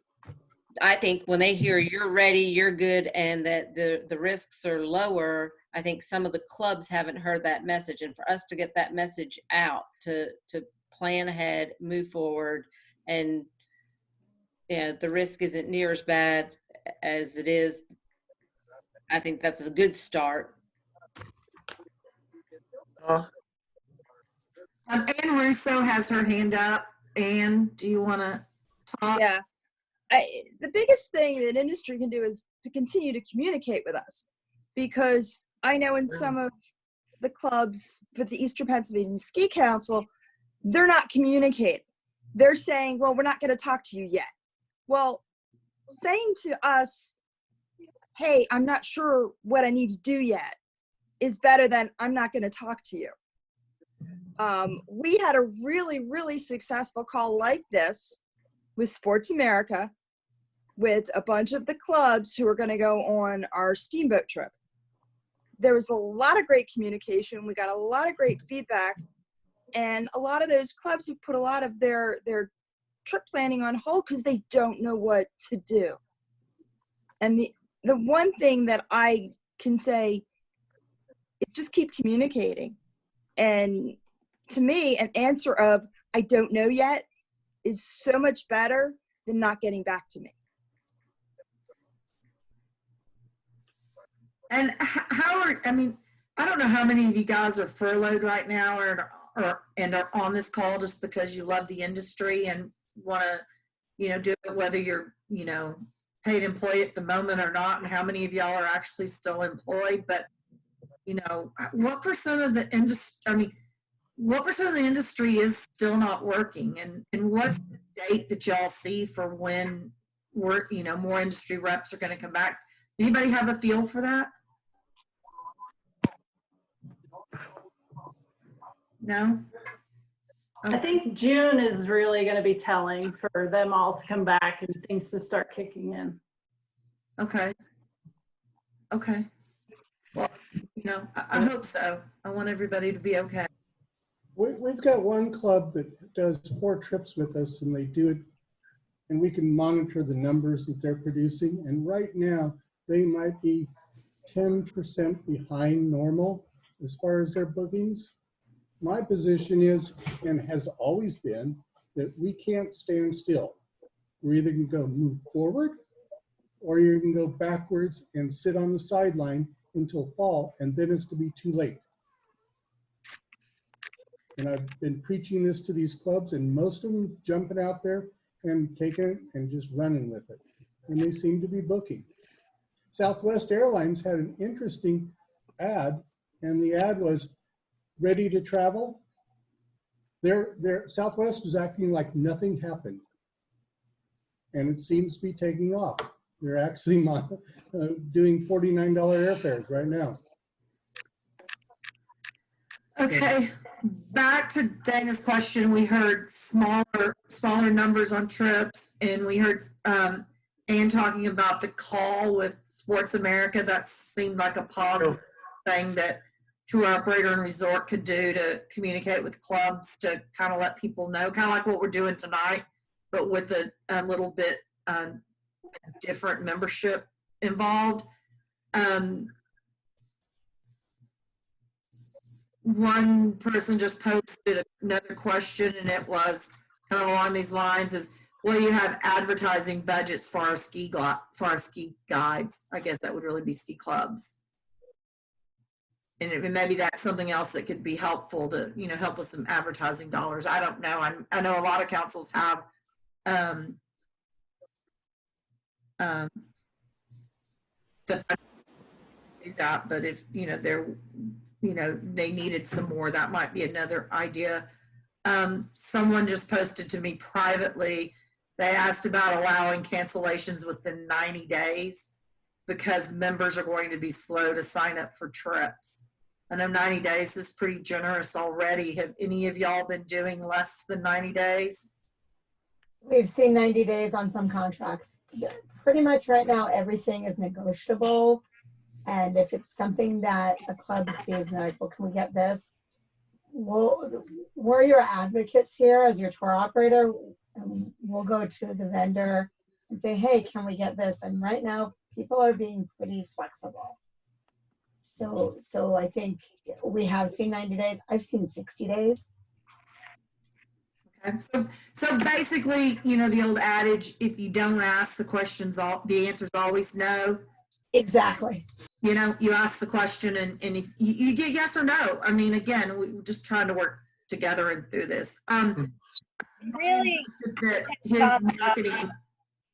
I think when they hear you're ready, you're good, and that the risks are lower, I think some of the clubs haven't heard that message. And for us to get that message out, to plan ahead, move forward, and the risk isn't near as bad as it is, I think that's a good start. Ann Russo has her hand up. Ann, do you want to talk? Yeah. The biggest thing that industry can do is to continue to communicate with us, because I know in some of the clubs with the Eastern Pennsylvania Ski Council, they're not communicating. They're saying, well, we're not going to talk to you yet. Well, saying to us, hey, I'm not sure what I need to do yet, is better than I'm not going to talk to you. We had a really, really successful call like this with Sports America, with a bunch of the clubs who are going to go on our steamboat trip. There was a lot of great communication. We got a lot of great feedback. And a lot of those clubs have put a lot of their trip planning on hold because they don't know what to do. And the one thing that I can say is just keep communicating. And to me, an answer of, I don't know yet, is so much better than not getting back to me. And I don't know how many of you guys are furloughed right now and are on this call just because you love the industry and want to, do it, whether you're, paid employee at the moment or not, and how many of y'all are actually still employed. But, what percent of the industry, what percent of the industry is still not working? And what's the date that y'all see for when more industry reps are going to come back? Anybody have a feel for that? No? I think June is really going to be telling for them all to come back and things to start kicking in. Okay. Well, I hope so. I want everybody to be okay. We've got one club that does 4 trips with us, and they do it, and we can monitor the numbers that they're producing. And right now, they might be 10% behind normal as far as their bookings. My position is, and has always been, that we can't stand still. We're either going to go move forward, or you're going to go backwards and sit on the sideline until fall, and then it's going to be too late. And I've been preaching this to these clubs, and most of them jumping out there and taking it and just running with it. And they seem to be booking. Southwest Airlines had an interesting ad, and the ad was ready to travel. Their Southwest is acting like nothing happened. And it seems to be taking off. They're actually doing $49 airfares right now. Okay, back to Dana's question. We heard smaller numbers on trips, and we heard Ann talking about the call with Sports America. That seemed like a positive thing that tour operator and resort could do to communicate with clubs to kind of let people know, kind of like what we're doing tonight, but with a little bit different membership involved. One person just posted another question, and it was kind of along these lines: is, will you have advertising budgets for our ski guides? I guess that would really be ski clubs. And maybe that's something else that could be helpful to, help with some advertising dollars. I don't know. I know a lot of councils have that, but if they needed some more, that might be another idea. Someone just posted to me privately. They asked about allowing cancellations within 90 days because members are going to be slow to sign up for trips. I know 90 days is pretty generous already. Have any of y'all been doing less than 90 days? We've seen 90 days on some contracts. Pretty much right now, everything is negotiable. And if it's something that a club sees, like, well, can we get this? We're your advocates here as your tour operator. We'll go to the vendor and say, hey, can we get this? And right now, people are being pretty flexible. So I think we have seen 90 days. I've seen 60 days. Okay. So basically, the old adage, if you don't ask the questions, the answer's always no. Exactly. You know, you ask the question and if you get yes or no. I mean, again, we're just trying to work together and through this. Really, that his marketing.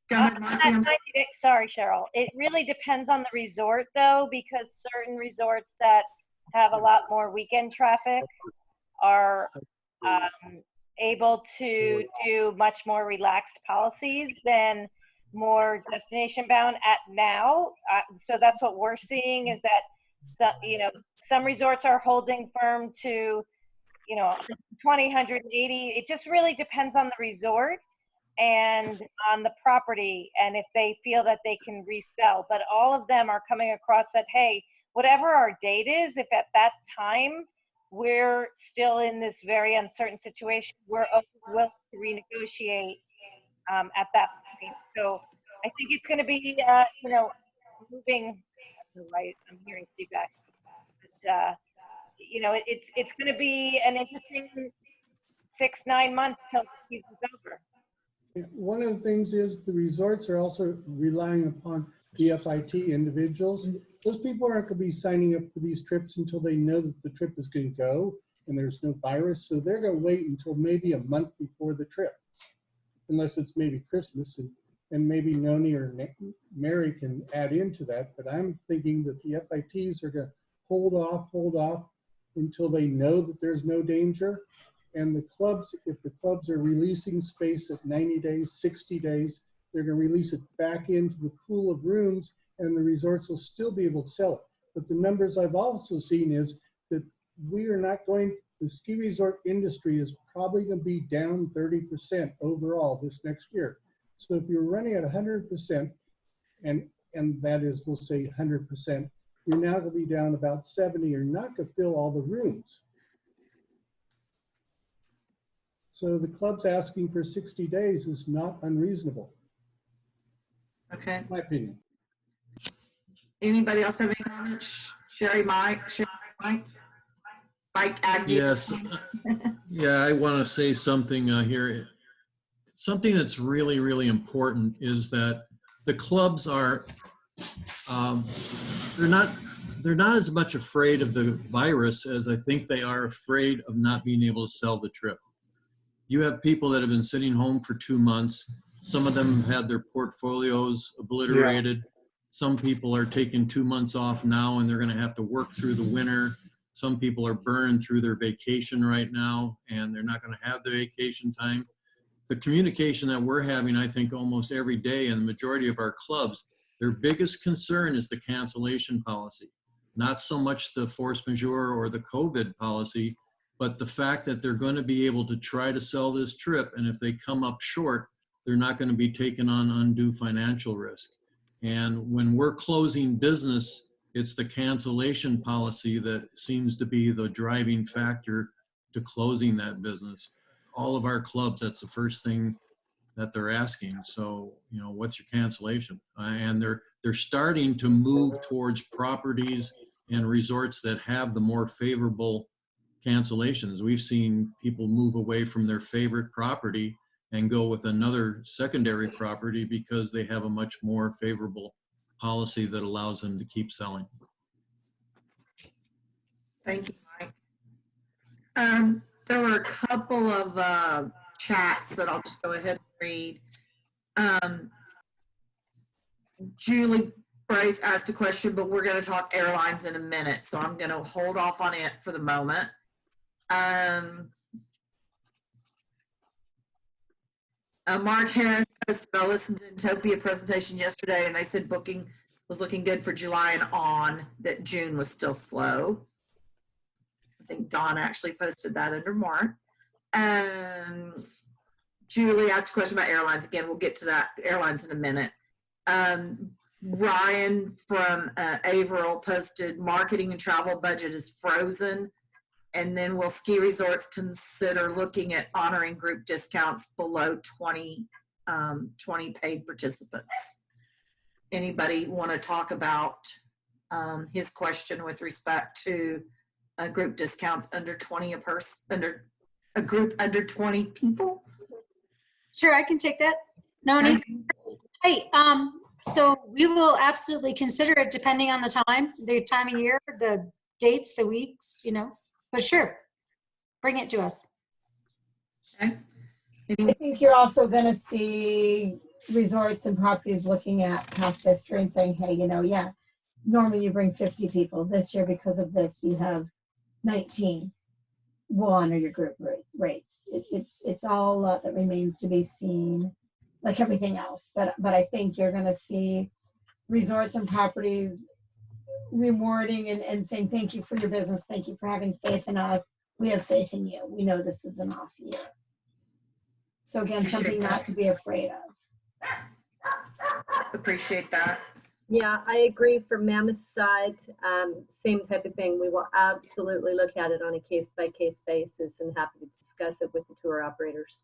Go Uh, ahead, Marcy. I'm sorry. Sorry, Cheryl. It really depends on the resort, though, because certain resorts that have a lot more weekend traffic are able to do much more relaxed policies than more destination bound at now. So that's what we're seeing is that, some resorts are holding firm to, 20, 180. It just really depends on the resort and on the property and if they feel that they can resell. But all of them are coming across that, hey, whatever our date is, if at that time we're still in this very uncertain situation, we're willing to renegotiate at that point. So I think it's going to be, moving right. I'm hearing feedback. But, it's going to be an interesting 6-9 months till the season's over. One of the things is the resorts are also relying upon the FIT individuals. Those people aren't going to be signing up for these trips until they know that the trip is going to go and there's no virus. So they're going to wait until maybe a month before the trip, unless it's maybe Christmas. And maybe Noni or Mary can add into that. But I'm thinking that the FITs are going to hold off until they know that there's no danger. And the clubs, if the clubs are releasing space at 90 days, 60 days, they're going to release it back into the pool of rooms and the resorts will still be able to sell it. But the numbers I've also seen is that we are not going, the ski resort industry is probably going to be down 30% overall this next year. So if you're running at 100%, and that is, we'll say 100%, you're now going to be down about 70. You're not going to fill all the rooms. So the club's asking for 60 days is not unreasonable. Okay. My opinion. Anybody else have any comments? Sherry, Mike, Aggie. Yes. Yeah, I want to say something here. Something that's really, really important is that the clubs are, they're not as much afraid of the virus as I think they are afraid of not being able to sell the trip. You have people that have been sitting home for 2 months. Some of them have had their portfolios obliterated. Yeah. Some people are taking 2 months off now and they're going to have to work through the winter. Some people are burning through their vacation right now and they're not going to have the vacation time. The communication that we're having, I think almost every day in the majority of our clubs, their biggest concern is the cancellation policy. Not so much the force majeure or the COVID policy, but the fact that they're going to be able to try to sell this trip, and if they come up short, they're not going to be taking on undue financial risk. And when we're closing business, it's the cancellation policy that seems to be the driving factor to closing that business. All of our clubs, that's the first thing that they're asking. So, what's your cancellation? And they're starting to move towards properties and resorts that have the more favorable cancellations. We've seen people move away from their favorite property and go with another secondary property because they have a much more favorable policy that allows them to keep selling. Thank you, Mike. There were a couple of chats that I'll just go ahead and read. Julie Brace asked a question, but we're going to talk airlines in a minute, so I'm going to hold off on it for the moment. Mark Harris posted, I listened to Utopia presentation yesterday and they said booking was looking good for July and on, that June was still slow. I think Don actually posted that under Mark. Julie asked a question about airlines. Again, we'll get to that airlines in a minute. Ryan from Averill posted marketing and travel budget is frozen. And then will ski resorts consider looking at honoring group discounts below 20 paid participants? Anybody want to talk about his question with respect to group discounts under 20 a person, under a group under 20 people? Sure, I can take that. Noni. Hey, So we will absolutely consider it depending on the time of year, the dates, the weeks, but sure, bring it to us. Okay. I think you're also going to see resorts and properties looking at past history and saying, hey, yeah, normally you bring 50 people. This year, because of this, you have 19. We'll honor your group rates. It's all that remains to be seen, like everything else. But I think you're going to see resorts and properties rewarding and saying, thank you for your business. Thank you for having faith in us. We have faith in you. We know this is an off year. So again, something not to be afraid of. Appreciate that. Yeah, I agree from Mammoth's side. Same type of thing. We will absolutely look at it on a case-by-case basis and happy to discuss it with the tour operators.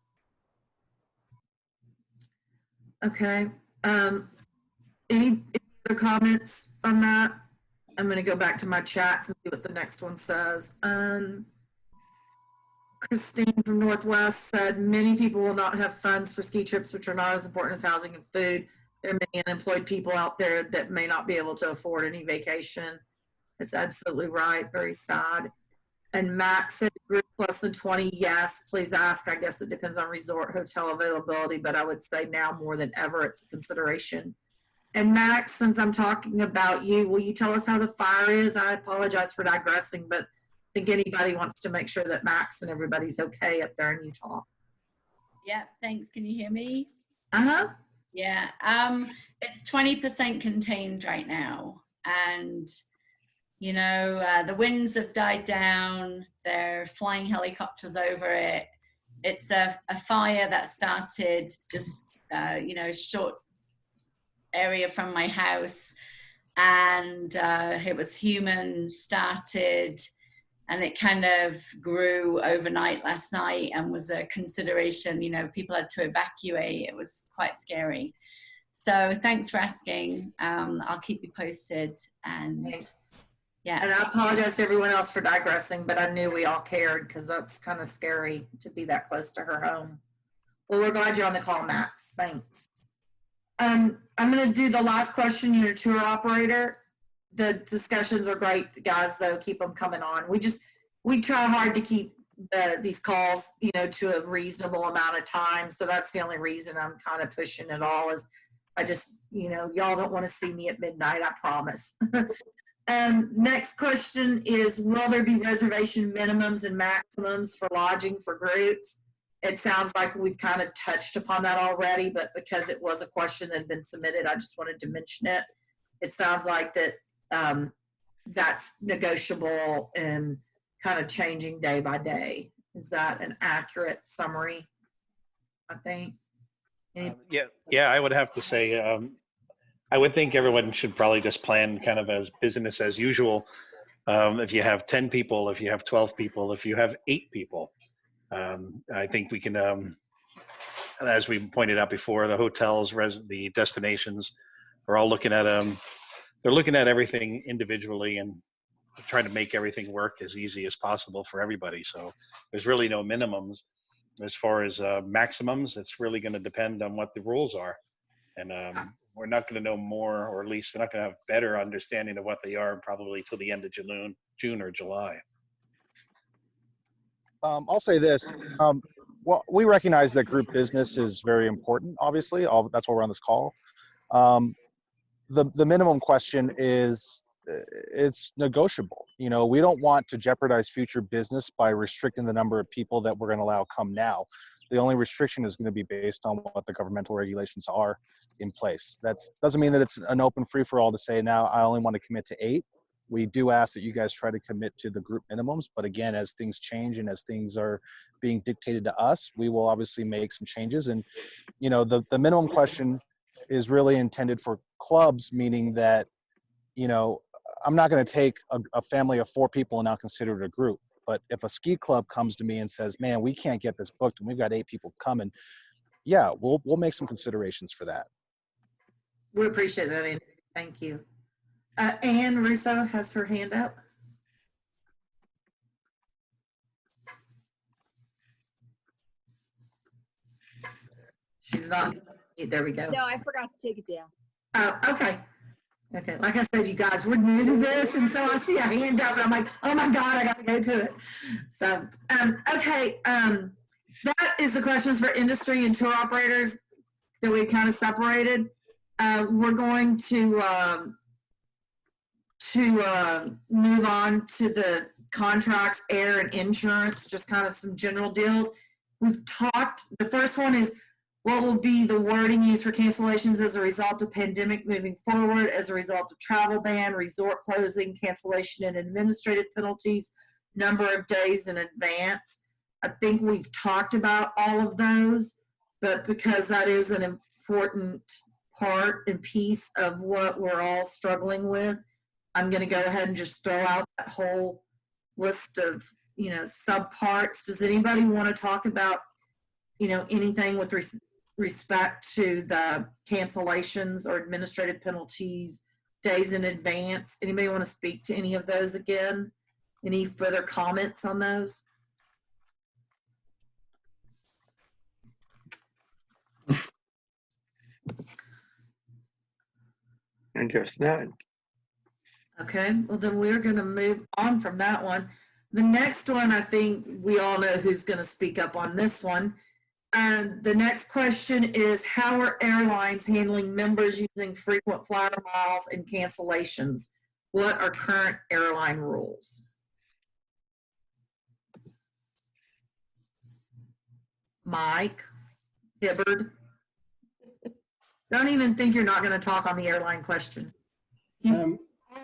Okay. Any other comments on that? I'm going to go back to my chats and see what the next one says. Christine from Northwest said, many people will not have funds for ski trips, which are not as important as housing and food. There are many unemployed people out there that may not be able to afford any vacation. It's absolutely right. Very sad. And Max said, group less than 20, yes, please ask. I guess it depends on resort hotel availability, but I would say now more than ever, it's a consideration. And Max, since I'm talking about you, will you tell us how the fire is? I apologize for digressing, but I think anybody wants to make sure that Max and everybody's okay up there in Utah. Yeah, thanks. Can you hear me? Uh-huh. Yeah, it's 20% contained right now. And, the winds have died down. They're flying helicopters over it. It's a fire that started just, a short area from my house. And it was human started. And it kind of grew overnight last night and was a consideration. People had to evacuate. It was quite scary. So thanks for asking. I'll keep you posted. And Thanks. Yeah. And I apologize to everyone else for digressing, but I knew we all cared because that's kind of scary to be that close to her home. Well, we're glad you're on the call, Max. Thanks. I'm going to do the last question, your tour operator. The discussions are great, guys, though. Keep them coming on. We try hard to keep these calls, to a reasonable amount of time. So that's the only reason I'm kind of pushing it all is I just, y'all don't want to see me at midnight, I promise. Next question is, will there be reservation minimums and maximums for lodging for groups? It sounds like we've kind of touched upon that already, but because it was a question that had been submitted, I just wanted to mention it. It sounds like that that's negotiable and kind of changing day by day. Is that an accurate summary? I think. Yeah, I would have to say, I would think everyone should probably just plan kind of as business as usual. If you have 10 people, if you have 12 people, if you have 8 people, I think we can, as we pointed out before, the hotels, the destinations are all looking at, they're looking at everything individually and trying to make everything work as easy as possible for everybody. So there's really no minimums. As far as maximums, it's really going to depend on what the rules are. And we're not going to know more, or at least we're not going to have better understanding of what they are probably till the end of June or July. I'll say this. Well, we recognize that group business is very important, obviously. That's why we're on this call. The minimum question is, it's negotiable. We don't want to jeopardize future business by restricting the number of people that we're going to allow come now. The only restriction is going to be based on what the governmental regulations are in place. That doesn't mean that it's an open free-for-all to say, now I only want to commit to 8. We do ask that you guys try to commit to the group minimums. But again, as things change and as things are being dictated to us, we will obviously make some changes. And, the minimum question is really intended for clubs, meaning that, I'm not going to take a family of 4 people and now consider it a group. But if a ski club comes to me and says, man, we can't get this booked and we've got 8 people coming, yeah, we'll make some considerations for that. We appreciate that, Andy. Thank you. Ann Russo has her hand up. She's not. There we go. No, I forgot to take it down. Oh, okay. Okay, like I said, you guys, we're new to this, and so I see a hand up, and I'm like, oh my God, I gotta go to it. So, okay, that is the questions for industry and tour operators that we kind of separated. We're going to move on to the contracts, air, and insurance, just kind of some general deals. We've talked, the first one is what will be the wording used for cancellations as a result of pandemic moving forward, as a result of travel ban, resort closing, cancellation and administrative penalties, number of days in advance. I think we've talked about all of those, but because that is an important part and piece of what we're all struggling with, I'm going to go ahead and just throw out that whole list of, you know, subparts. Does anybody want to talk about, you know, anything with respect to the cancellations or administrative penalties, days in advance? Anybody want to speak to any of those again? Any further comments on those? I guess not. Okay, well then we're going to move on from that one. The next one, I think we all know who's going to speak up on this one. And the next question is, how are airlines handling members using frequent flyer miles and cancellations? What are current airline rules? Mike, Hibbard. Don't even think you're not going to talk on the airline question.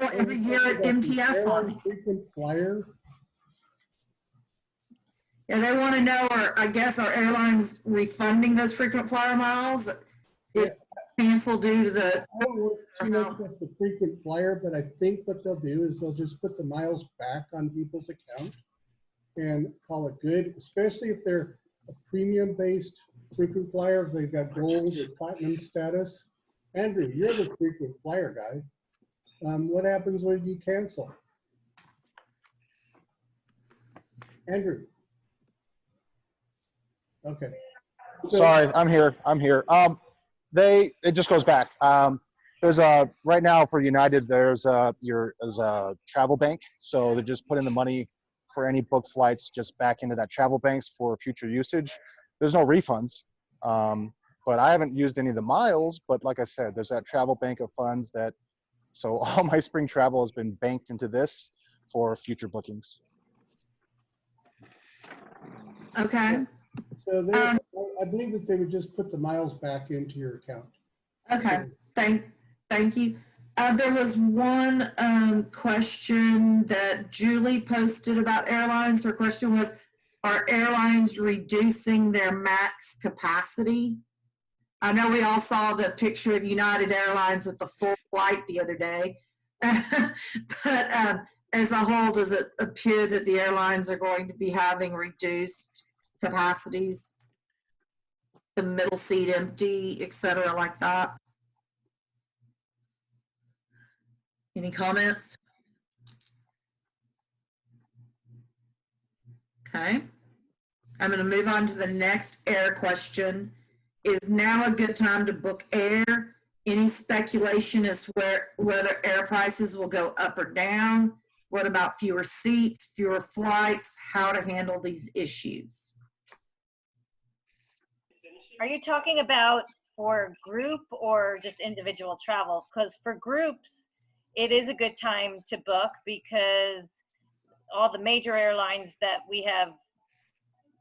Every year at MTS on frequent flyer. Yeah, they want to know, or I guess, are airlines refunding those frequent flyer miles if canceled due to the? I don't work too much with the frequent flyer, but I think what they'll do is they'll just put the miles back on people's account and call it good, especially if they're a premium-based frequent flyer, if they've got gold or platinum status. Andrew, you're the frequent flyer guy. What happens when you cancel? Andrew. Okay. Sorry, I'm here. It just goes back. There's right now for United, there's a travel bank. So they're just putting the money for any booked flights just back into that travel banks for future usage. There's no refunds. But I haven't used any of the miles, but like I said, there's that travel bank of funds that, so all my spring travel has been banked into this for future bookings. Okay. So I believe that they would just put the miles back into your account. Okay, thank you. There was one question that Julie posted about airlines. Her question was, are airlines reducing their max capacity? I know we all saw the picture of United Airlines with the full flight the other day. But as a whole, does it appear that the airlines are going to be having reduced capacities, the middle seat empty, et cetera, like that? Any comments? Okay. I'm going to move on to the next air question. Is now a good time to book air? Any speculation as whether air prices will go up or down? What about fewer seats, fewer flights? How to handle these issues? Are you talking about for group or just individual travel? Because for groups, it is a good time to book because all the major airlines that we have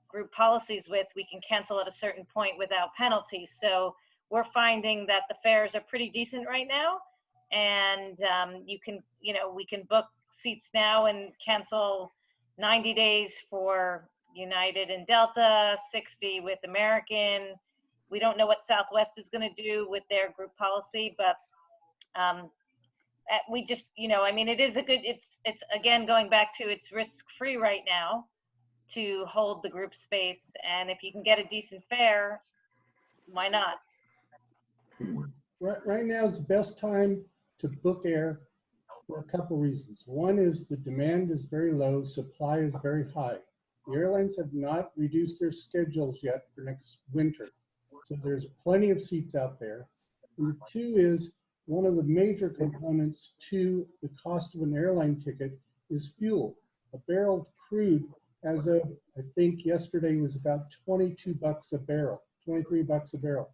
group policies with, we can cancel at a certain point without penalties. So we're finding that the fares are pretty decent right now. And we can book seats now and cancel 90 days for United and Delta, 60 with American. We don't know what Southwest is going to do with their group policy, but we just, it is a good, it's again, going back to it's risk-free right now to hold the group space. And if you can get a decent fare, why not? Right now is the best time to book air for a couple reasons. One is the demand is very low, supply is very high. The airlines have not reduced their schedules yet for next winter. So there's plenty of seats out there. Number two is one of the major components to the cost of an airline ticket is fuel. A barrel of crude, as of, I think yesterday, was about 22 bucks a barrel, 23 bucks a barrel.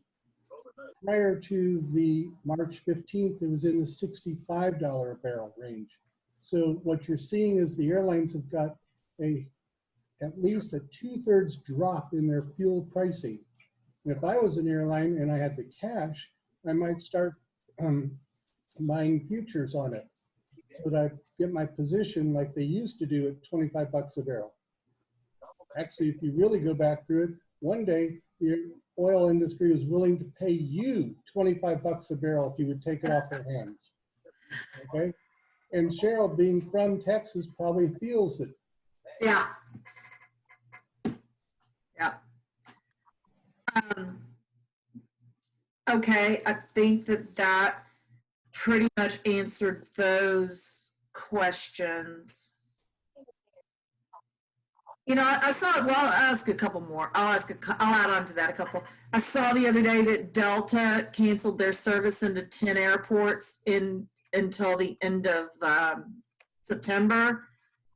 Prior to the March 15th, it was in the $65 a barrel range. So what you're seeing is the airlines have got at least a 2/3 drop in their fuel pricing. And if I was an airline and I had the cash, I might start buying futures on it so that I get my position like they used to do at 25 bucks a barrel. Actually, if you really go back through it, one day the oil industry was willing to pay you 25 bucks a barrel if you would take it off their hands. Okay? And Cheryl, being from Texas, probably feels it. Yeah. Yeah. Okay, I think that pretty much answered those questions. You know, I saw, well, I'll ask a couple more. I'll add on to that a couple. I saw the other day that Delta canceled their service into 10 airports until the end of September.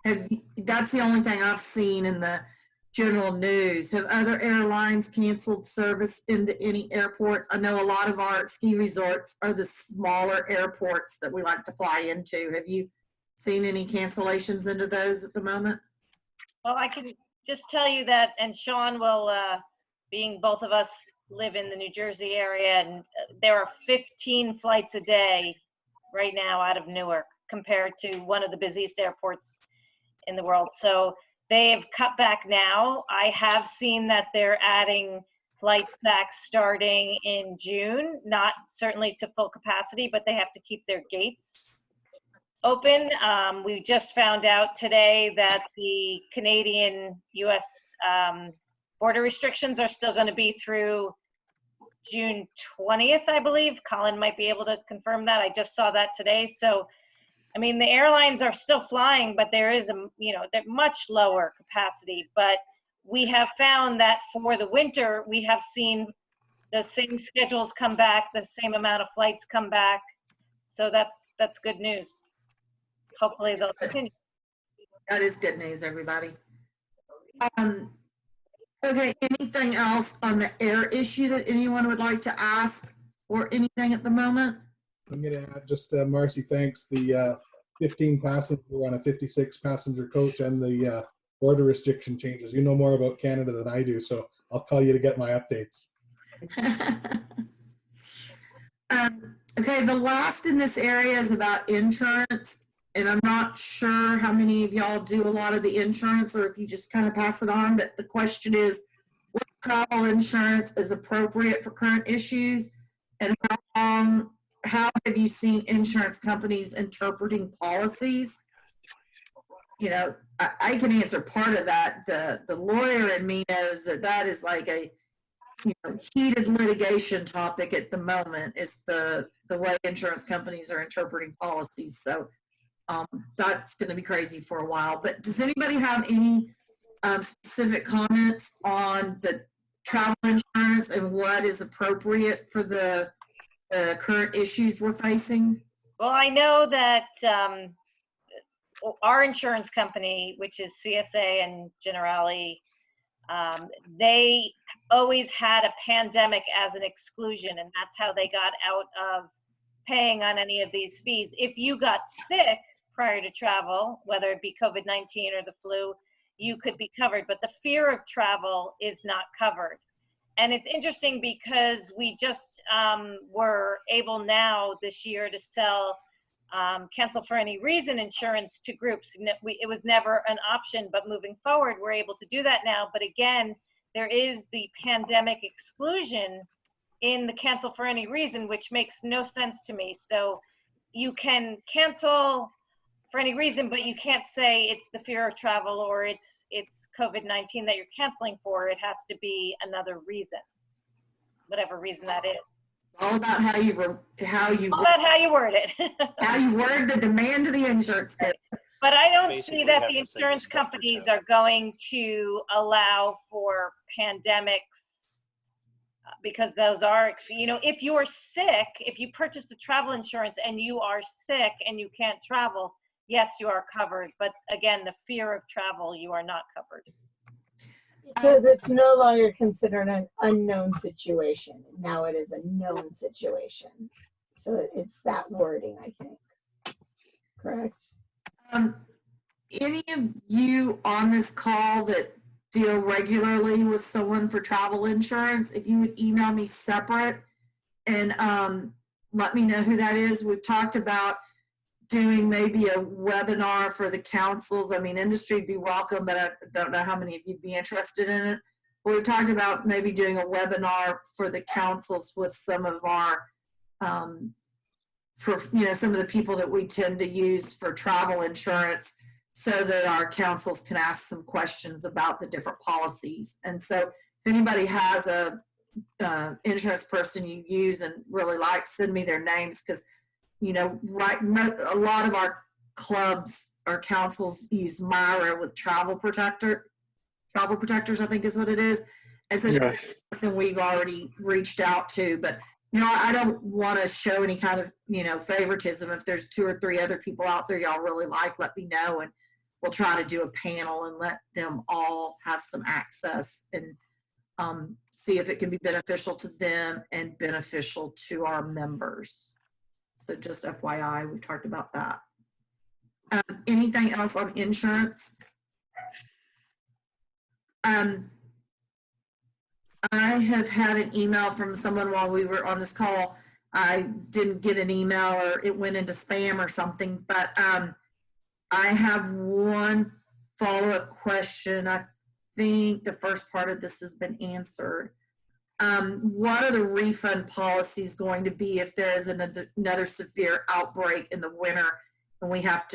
That's the only thing I've seen in the general news. Have other airlines canceled service into any airports? I know a lot of our ski resorts are the smaller airports that we like to fly into. Have you seen any cancellations into those at the moment? Well, I can just tell you that, and Sean will, being both of us live in the New Jersey area, and there are 15 flights a day right now out of Newark compared to one of the busiest airports in the world. So they have cut back now. I have seen that they're adding flights back starting in June, not certainly to full capacity, but they have to keep their gates open. We just found out today that the Canadian-US border restrictions are still going to be through June 20th, I believe. Colin might be able to confirm that. I just saw that today. So, I mean, the airlines are still flying, but there is they're much lower capacity. But we have found that for the winter, we have seen the same schedules come back, the same amount of flights come back. So that's good news. Hopefully they'll continue. That is good news, everybody. Okay, anything else on the air issue that anyone would like to ask or anything at the moment? I'm going to add just, Marcy, thanks. The 15 passenger on a 56 passenger coach and the border restriction changes. You know more about Canada than I do, so I'll call you to get my updates. Okay, the last in this area is about insurance. And I'm not sure how many of y'all do a lot of the insurance or if you just kind of pass it on. But the question is, what travel insurance is appropriate for current issues? And how have you seen insurance companies interpreting policies? You know, I can answer part of that. The lawyer in me knows that is like a heated litigation topic at the moment. Is the way insurance companies are interpreting policies. So that's going to be crazy for a while. But does anybody have any specific comments on the travel insurance and what is appropriate for the current issues we're facing? Well, I know that our insurance company, which is CSA and Generali, they always had a pandemic as an exclusion, and that's how they got out of paying on any of these fees. If you got sick prior to travel, whether it be COVID-19 or the flu, you could be covered, but the fear of travel is not covered. And it's interesting because we just were able now this year to sell cancel for any reason insurance to groups. It was never an option, but moving forward, we're able to do that now. But again, there is the pandemic exclusion in the cancel for any reason, which makes no sense to me. So you can cancel for any reason, but you can't say it's the fear of travel or it's COVID-19 that you're canceling for. It has to be another reason, whatever reason that is. All about how you word it. How you word the demand of the insurance. But I don't see that the insurance companies are going to allow for pandemics because those are, if you're sick, if you purchase the travel insurance and you are sick and you can't travel, yes, you are covered. But again, the fear of travel, you are not covered. Because it's no longer considered an unknown situation. Now it is a known situation. So it's that wording, I think. Correct? Any of you on this call that deal regularly with someone for travel insurance, if you would email me separate and let me know who that is. We've talked about doing maybe a webinar for the councils. I mean, industry would be welcome, but I don't know how many of you'd be interested in it. We've talked about maybe doing a webinar for the councils with some of our, some of the people that we tend to use for travel insurance, so that our councils can ask some questions about the different policies. And so if anybody has a insurance person you use and really like, send me their names, because a lot of our clubs or councils use Myra with travel protectors, I think is what it is. And so Yeah. something we've already reached out to, but I don't want to show any kind of favoritism. If there's 2 or 3 other people out there y'all really like, let me know, and we'll try to do a panel and let them all have some access and see if it can be beneficial to them and beneficial to our members. So just FYI, we talked about that. Anything else on insurance? I have had an email from someone while we were on this call. I didn't get an email, or it went into spam or something, but I have one follow-up question. I think the first part of this has been answered. What are the refund policies going to be if there is another severe outbreak in the winter and we have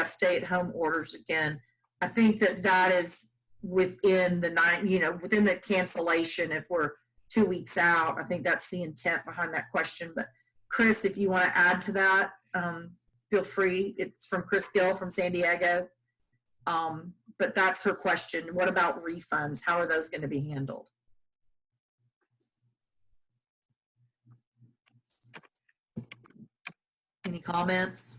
stay-at-home orders again? I think that is within the within the cancellation. If we're 2 weeks out, I think that's the intent behind that question. But Chris, if you want to add to that, feel free. It's from Chris Gill from San Diego. But that's her question. What about refunds? How are those going to be handled? Any comments?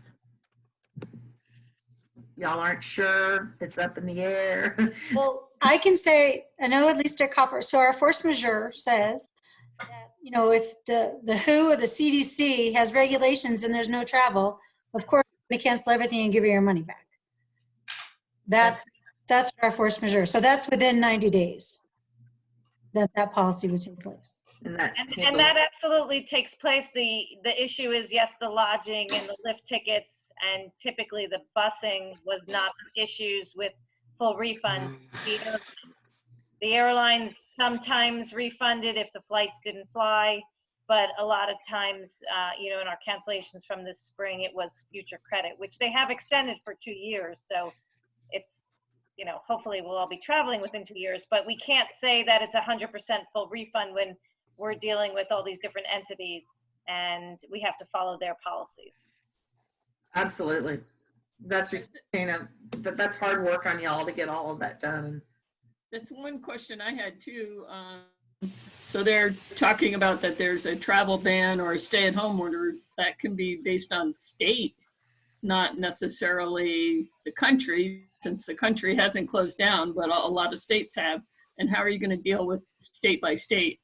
Y'all aren't sure? It's up in the air. Well, I can say, I know at least a couple. So our force majeure says that, if the WHO or the CDC has regulations and there's no travel, of course, they cancel everything and give you your money back. That's our force majeure. So that's within 90 days that policy would take place. And that absolutely takes place. The issue is, yes, the lodging and the lift tickets, and typically the busing was not issues with full refund. The airlines sometimes refunded if the flights didn't fly, but a lot of times, in our cancellations from this spring, it was future credit, which they have extended for 2 years. So it's, hopefully we'll all be traveling within 2 years, but we can't say that it's 100% full refund when we're dealing with all these different entities and we have to follow their policies. Absolutely. That's that's hard work on y'all to get all of that done. That's one question I had too. So they're talking about that there's a travel ban or a stay-at-home order that can be based on state, not necessarily the country, since the country hasn't closed down, but a lot of states have. And how are you going to deal with state by state?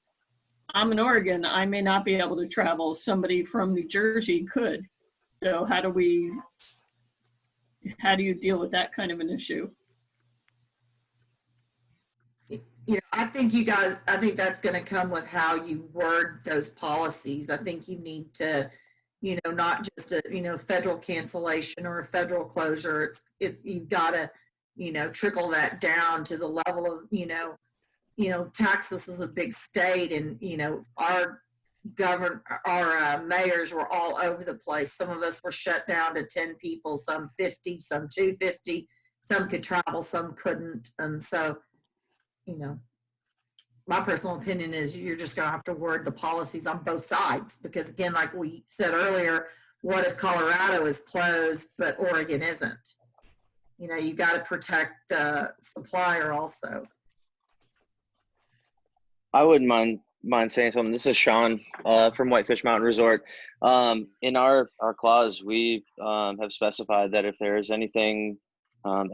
I'm in Oregon. I may not be able to travel. Somebody from New Jersey could. So how do you deal with that kind of an issue? I think that's going to come with how you word those policies. I think you need to, not just a, federal cancellation or a federal closure. You've got to, trickle that down to the level of, Texas is a big state, and, our mayors were all over the place. Some of us were shut down to 10 people, some 50, some 250, some could travel, some couldn't. And so, my personal opinion is you're just going to have to word the policies on both sides, because again, like we said earlier, what if Colorado is closed but Oregon isn't? You got to protect the supplier also. I wouldn't mind mind saying something. This is Sean from Whitefish Mountain Resort. In our clause, we have specified that if there is anything,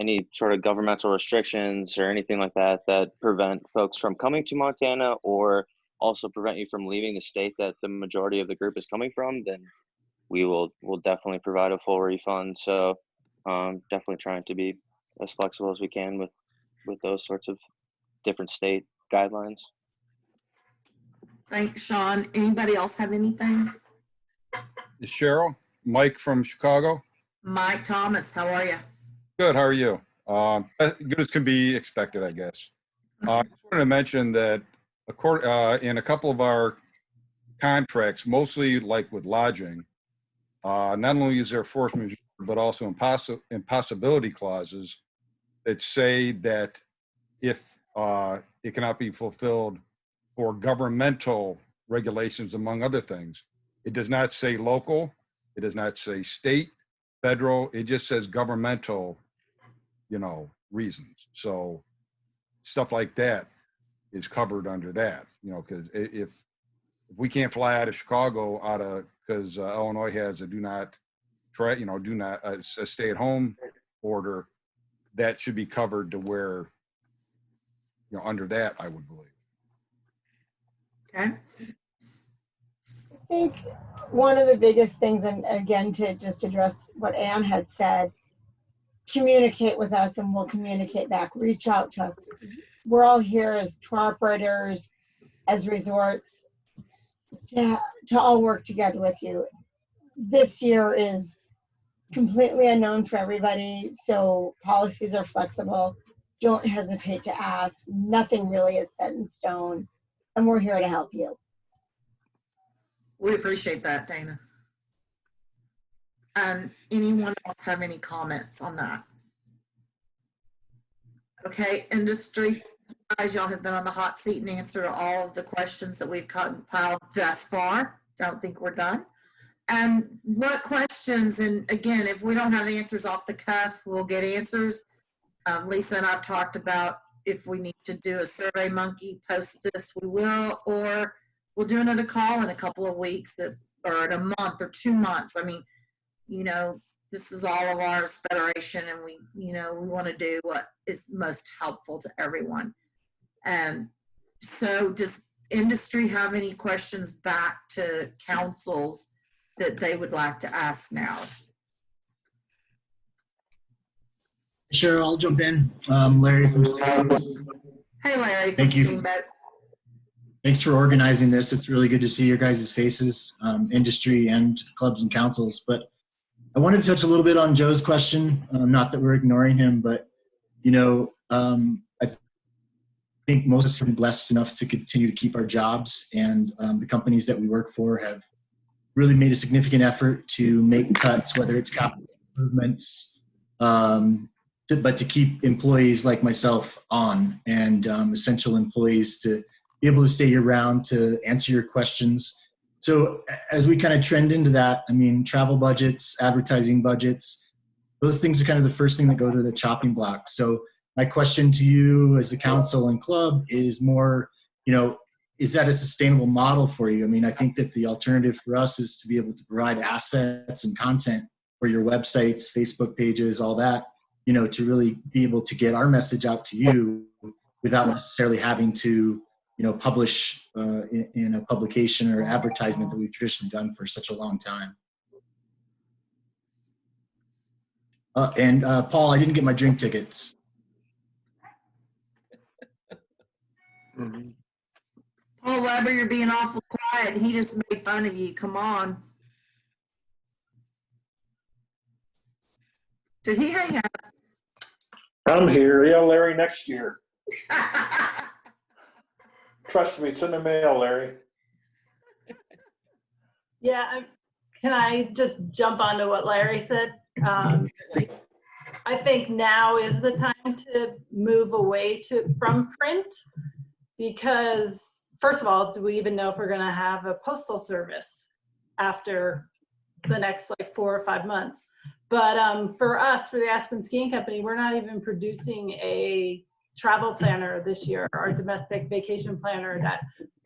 any sort of governmental restrictions or anything like that that prevent folks from coming to Montana, or also prevent you from leaving the state that the majority of the group is coming from, then we'll definitely provide a full refund. So definitely trying to be as flexible as we can with those sorts of different state guidelines. Thanks, Sean. Anybody else have anything? Is Cheryl? Mike from Chicago. Mike Thomas, how are you? Good. How are you? Good as can be expected, I guess. I just wanted to mention that in a couple of our contracts, mostly like with lodging, not only is there force majeure, but also impossibility clauses that say that if it cannot be fulfilled for governmental regulations, among other things. It does not say local. It does not say state, federal. It just says governmental, reasons. So stuff like that is covered under that, because if we can't fly out of Chicago because Illinois has a a stay-at-home order, that should be covered to where, under that, I would believe. Okay. I think one of the biggest things, and again, to just address what Ann had said, communicate with us and we'll communicate back. Reach out to us. We're all here as tour operators, as resorts, to all work together with you. This year is completely unknown for everybody, so policies are flexible. Don't hesitate to ask. Nothing really is set in stone, and we're here to help you. We appreciate that, Dana. Anyone else have any comments on that? Okay, industry, guys, y'all have been on the hot seat and answered all of the questions that we've compiled thus far. Don't think we're done. And what questions, and again, if we don't have answers off the cuff, we'll get answers. Lisa and I've talked about if we need to do a Survey Monkey, post this, we will, or we'll do another call in a couple of weeks or in a month or 2 months. I mean, this is all of ours, Federation, and we want to do what is most helpful to everyone. And so does industry have any questions back to councils that they would like to ask now? Sure, I'll jump in. Larry from Steamboat. Hey, Larry. Thank you. Steamboat. Thanks for organizing this. It's really good to see your guys' faces, industry and clubs and councils. But I wanted to touch a little bit on Joe's question. Not that we're ignoring him, but I think most of us are blessed enough to continue to keep our jobs, and the companies that we work for have really made a significant effort to make cuts, whether it's capital improvements, but to keep employees like myself on, and essential employees to be able to stay year-round to answer your questions. So as we kind of trend into that, I mean, travel budgets, advertising budgets, those things are kind of the first thing that go to the chopping block. So my question to you as a council and club is more, is that a sustainable model for you? I mean, I think that the alternative for us is to be able to provide assets and content for your websites, Facebook pages, all that, to really be able to get our message out to you without necessarily having to, publish in a publication or advertisement that we've traditionally done for such a long time. And Paul, I didn't get my drink tickets. Paul Weber, you're being awful quiet. He just made fun of you. Come on. Did he hang up? I'm here. Yeah, Larry, next year. Trust me, it's in the mail, Larry. Yeah, can I just jump onto what Larry said? I think now is the time to move away from print, because first of all, do we even know if we're going to have a postal service after the next 4 or 5 months? But for us, for the Aspen Skiing Company, we're not even producing a travel planner this year, our domestic vacation planner that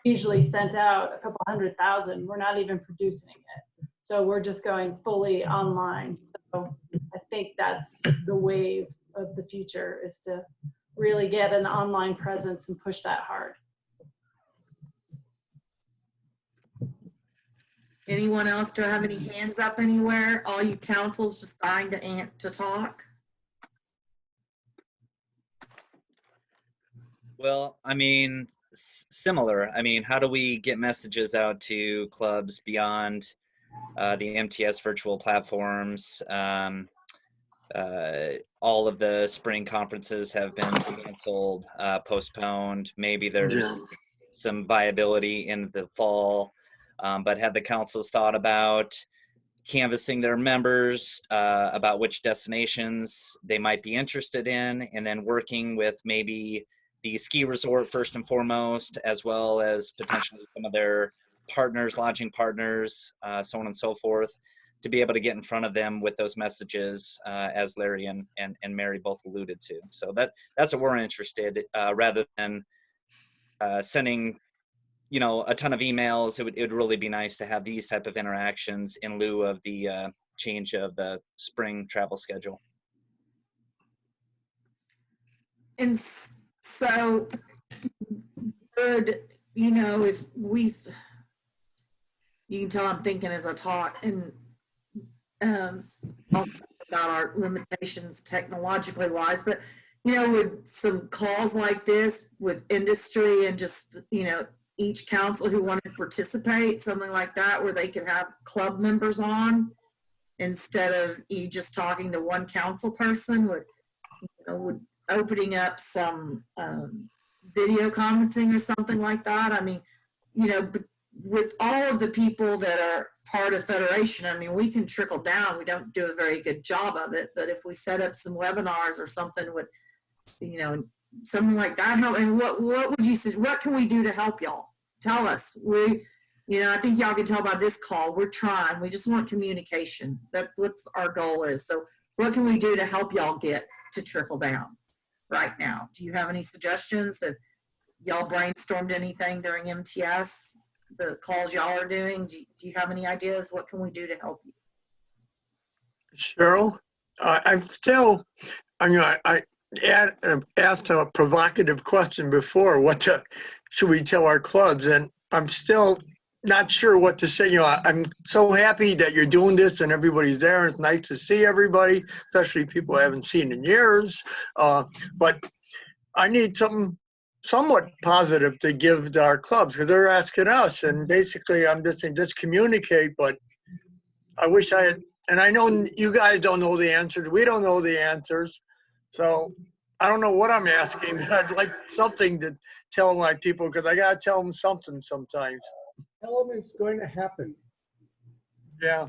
usually sent out a couple 100,000. We're not even producing it. So we're just going fully online. So I think that's the wave of the future, is to really get an online presence and push that hard. Anyone else? Do I have any hands up anywhere? All you councils just dying to talk? Well, I mean, similar. I mean, how do we get messages out to clubs beyond the MTS virtual platforms? All of the spring conferences have been canceled, postponed. Maybe there's some viability in the fall. But have the councils thought about canvassing their members about which destinations they might be interested in, and then working with maybe the ski resort first and foremost, as well as potentially some of their partners, lodging partners, so on and so forth, to be able to get in front of them with those messages, as Larry and Mary both alluded to. So that's what we're interested, rather than sending a ton of emails. It would really be nice to have these type of interactions in lieu of the change of the spring travel schedule. And so good, if we, you can tell I'm thinking as I talk, and also about our limitations technologically wise, but with some calls like this with industry and just, each council who wanted to participate, something like that, where they could have club members on instead of you just talking to one council person, would opening up some video conferencing or something like that. I mean, with all of the people that are part of Federation, I mean, we can trickle down. We don't do a very good job of it, but if we set up some webinars or something with, something like that, how, and what would you say, what can we do to help y'all? Tell us. I think y'all can tell by this call, we're trying. We just want communication. That's what our goal is. So what can we do to help y'all get to trickle down right now? Do you have any suggestions? Have y'all brainstormed anything during MTS, the calls y'all are doing? Do you have any ideas? What can we do to help you? Cheryl, I'm still, I asked a provocative question before, should we tell our clubs? And I'm still not sure what to say. I'm so happy that you're doing this and everybody's there. It's nice to see everybody, especially people I haven't seen in years. But I need something somewhat positive to give to our clubs, because they're asking us. And basically, I'm just saying, just communicate. But I wish I had, and I know you guys don't know the answers. We don't know the answers. So I don't know what I'm asking. I'd like something to tell my people, because I got to tell them something sometimes. Tell them it's going to happen. Yeah.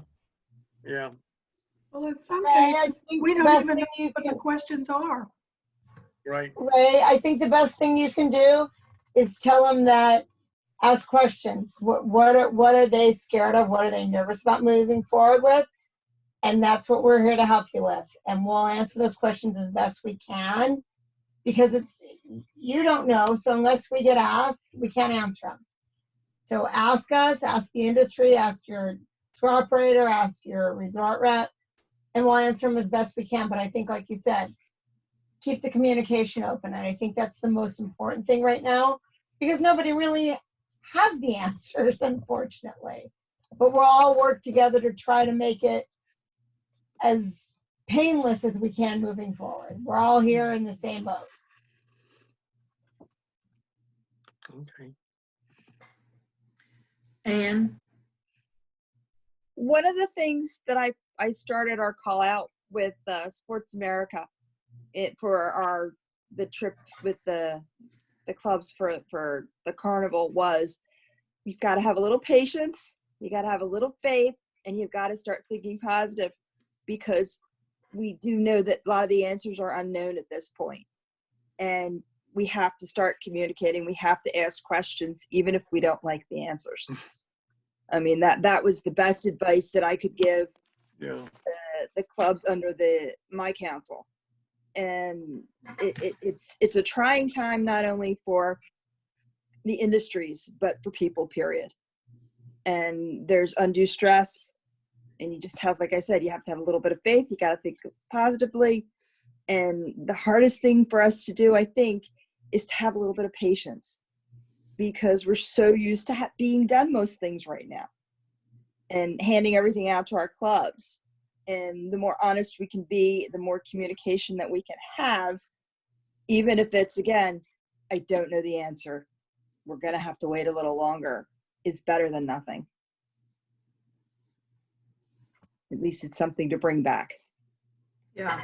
Yeah. Well, in some Ray, cases, we don't even know what the questions are. Right. Ray, I think the best thing you can do is tell them that, ask questions. What are they scared of? What are they nervous about moving forward with? And that's what we're here to help you with. And we'll answer those questions as best we can, because you don't know. So unless we get asked, we can't answer them. So ask us, ask the industry, ask your tour operator, ask your resort rep, and we'll answer them as best we can. But I think, like you said, keep the communication open. And I think that's the most important thing right now, because nobody really has the answers, unfortunately. But we'll all work together to try to make it as painless as we can moving forward. We're all here in the same boat. Okay. And one of the things that I started our call out with Sports America for the trip with the clubs for the carnival was, you've got to have a little patience, you got to have a little faith, and you've got to start thinking positive, because we do know that a lot of the answers are unknown at this point. And we have to start communicating. We have to ask questions, even if we don't like the answers. I mean, that was the best advice that I could give the clubs under my council. And it's a trying time, not only for the industries, but for people, period. And there's undue stress, and you just have, like I said, you have to have a little bit of faith. You got to think positively. And the hardest thing for us to do, I think, is to have a little bit of patience, because we're so used to being done most things right now and handing everything out to our clubs. And the more honest we can be, the more communication that we can have, even if it's, again, I don't know the answer, we're going to have to wait a little longer, is better than nothing. At least it's something to bring back. Yeah.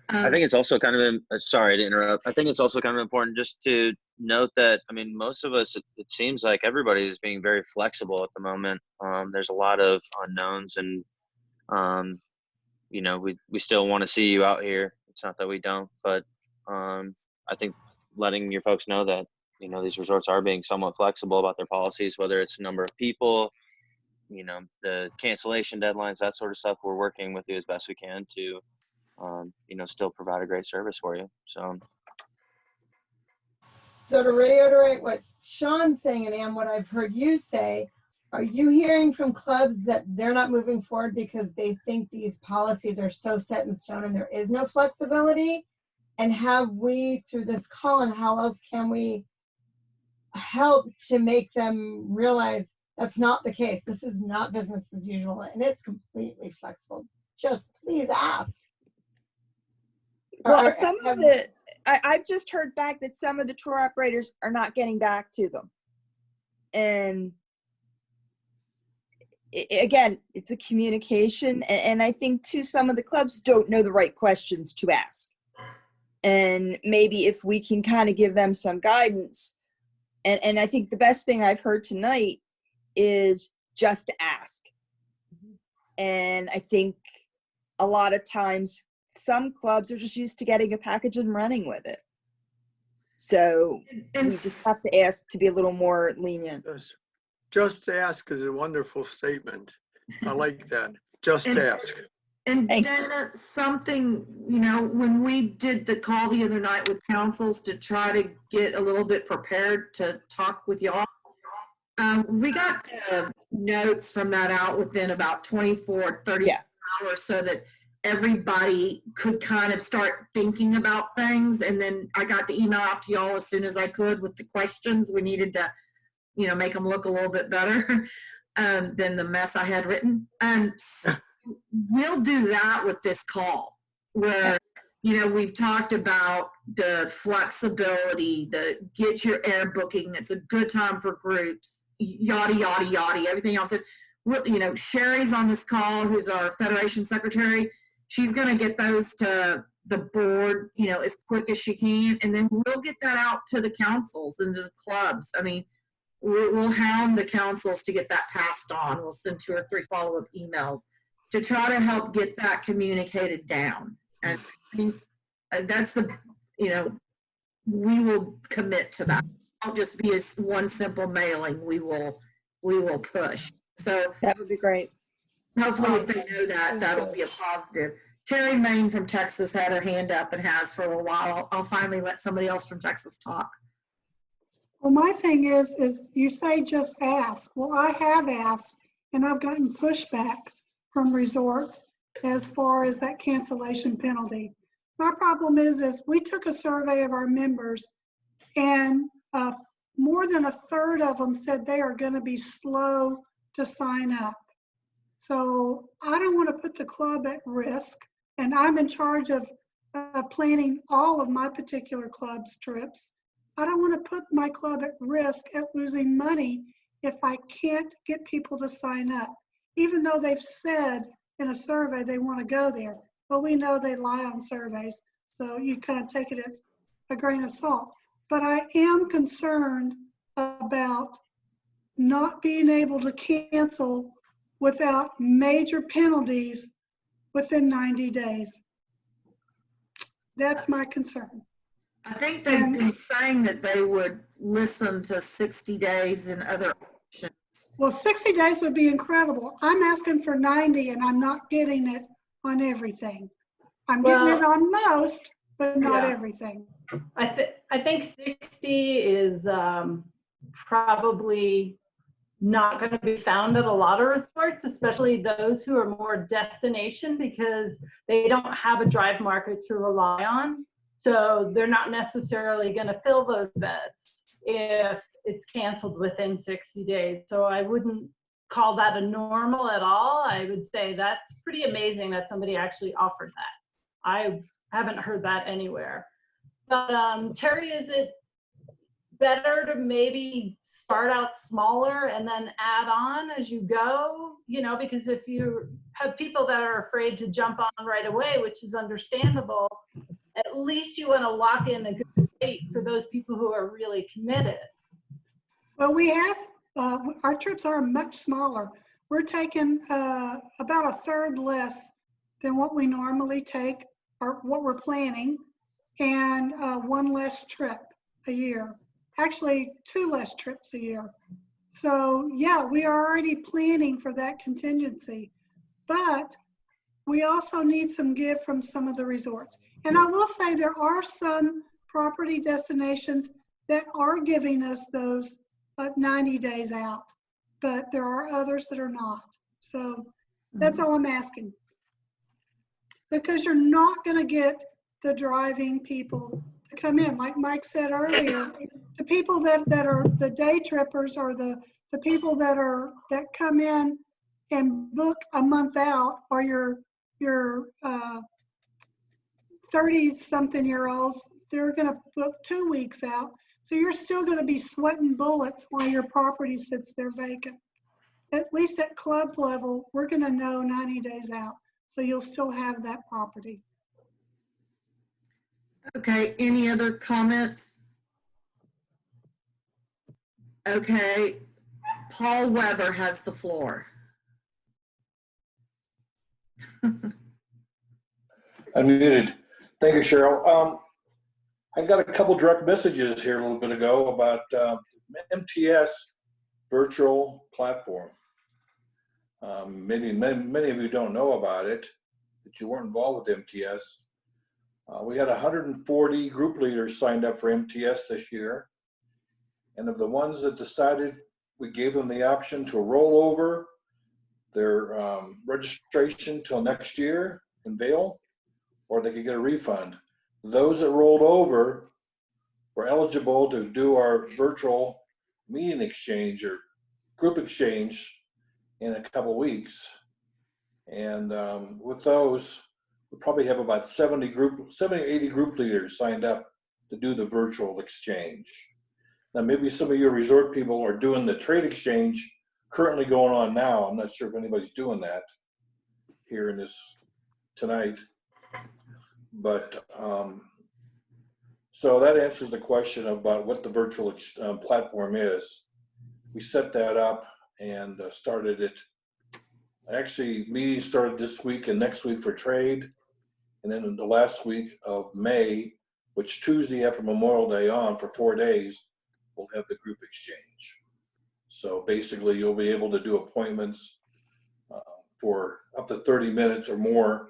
I think it's also kind of, sorry to interrupt. I think it's also kind of important just to note that, I mean, most of us, it seems like everybody is being very flexible at the moment. There's a lot of unknowns, and, you know, we still want to see you out here. It's not that we don't, but I think letting your folks know that, you know, these resorts are being somewhat flexible about their policies, whether it's the number of people, you know, the cancellation deadlines, that sort of stuff. We're working with you as best we can to, you know, still provide a great service for you. So to reiterate what Sean's saying, and what I've heard you say, are you hearing from clubs that they're not moving forward because they think these policies are so set in stone and there is no flexibility? And have we, through this call, and how else can we help to make them realize that's not the case? This is not business as usual, and it's completely flexible. Just please ask. Well, some of it, I've just heard back that some of the tour operators are not getting back to them. And again, it's a communication. And I think, too, some of the clubs don't know the right questions to ask. And maybe if we can kind of give them some guidance. And I think the best thing I've heard tonight is just ask. And I think a lot of times some clubs are just used to getting a package and running with it. So we just have to ask to be a little more lenient. Just ask is a wonderful statement. I like that. Just ask. And Dana, something, you know, when we did the call the other night with councils to try to get a little bit prepared to talk with y'all, we got notes from that out within about 24, 30 hours, so that everybody could kind of start thinking about things. And then I got the email out to y'all as soon as I could with the questions. We needed to, you know, make them look a little bit better than the mess I had written. And we'll do that with this call, where, you know, we've talked about the flexibility, the get your air booking. It's a good time for groups, yada, yada, yada, everything else. You know, Sherry's on this call, who's our Federation secretary. She's going to get those to the board, you know, as quick as she can. And then we'll get that out to the councils and to the clubs. I mean, we'll hound the councils to get that passed on. We'll send 2 or 3 follow-up emails to try to help get that communicated down. And I think that's the, you know, we will commit to that. It won't just be as one simple mailing. We will push. So that would be great. Hopefully, if they know that, that'll be a positive. Terry Main from Texas had her hand up and has for a little while. I'll finally let somebody else from Texas talk. Well, my thing is you say just ask. Well, I have asked, and I've gotten pushback from resorts as far as that cancellation penalty. My problem is we took a survey of our members, and more than 1/3 of them said they are going to be slow to sign up. So I don't want to put the club at risk, and I'm in charge of planning all of my particular club's trips. I don't want to put my club at risk at losing money if I can't get people to sign up, even though they've said in a survey they want to go there. But we know they lie on surveys, so you kind of take it as a grain of salt. But I am concerned about not being able to cancel without major penalties within 90 days. That's my concern. I think they've been saying that they would listen to 60 days and other options. Well, 60 days would be incredible. I'm asking for 90, and I'm not getting it on everything. I'm getting Well, it on most, but not yeah. everything. I think 60 is probably not going to be found at a lot of resorts, especially those who are more destination, because they don't have a drive market to rely on. So they're not necessarily going to fill those beds if it's canceled within 60 days. So I wouldn't call that a normal at all. I would say that's pretty amazing that somebody actually offered that. I haven't heard that anywhere. But Terry, is it better to maybe start out smaller and then add on as you go? You know, because if you have people that are afraid to jump on right away, which is understandable, at least you want to lock in a good rate for those people who are really committed. Well, we have, our trips are much smaller. We're taking about a third less than what we normally take or what we're planning, and one less trip a year. Actually, 2 less trips a year. So yeah, we are already planning for that contingency, but we also need some give from some of the resorts. And I will say there are some property destinations that are giving us those 90 days out, but there are others that are not. So that's all I'm asking. Because you're not going to get the driving people to come in. Like Mike said earlier, the people that are the day trippers, or the people that come in and book a month out, or your 30-something-year-olds, they're going to book 2 weeks out. So you're still going to be sweating bullets while your property sits there vacant. At least at club level, we're going to know 90 days out. So you'll still have that property. Okay, any other comments? Okay, Paul Weber has the floor. Unmuted. Thank you, Cheryl. I got a couple direct messages here a little bit ago about MTS virtual platform. Maybe many of you don't know about it, that you weren't involved with MTS. We had 140 group leaders signed up for MTS this year. And of the ones that decided, we gave them the option to roll over their registration till next year in Vail, or they could get a refund. Those that rolled over were eligible to do our virtual meeting exchange or group exchange in a couple weeks. And with those, we probably have about 70 or 80 group leaders signed up to do the virtual exchange. Now, maybe some of your resort people are doing the trade exchange currently going on now. I'm not sure if anybody's doing that here in this tonight. But so that answers the question about what the virtual platform is. We set that up and started it. Actually, meetings started this week and next week for trade. And then in the last week of May, which Tuesday after Memorial Day on for 4 days, we'll have the group exchange. So basically, you'll be able to do appointments for up to 30 minutes or more,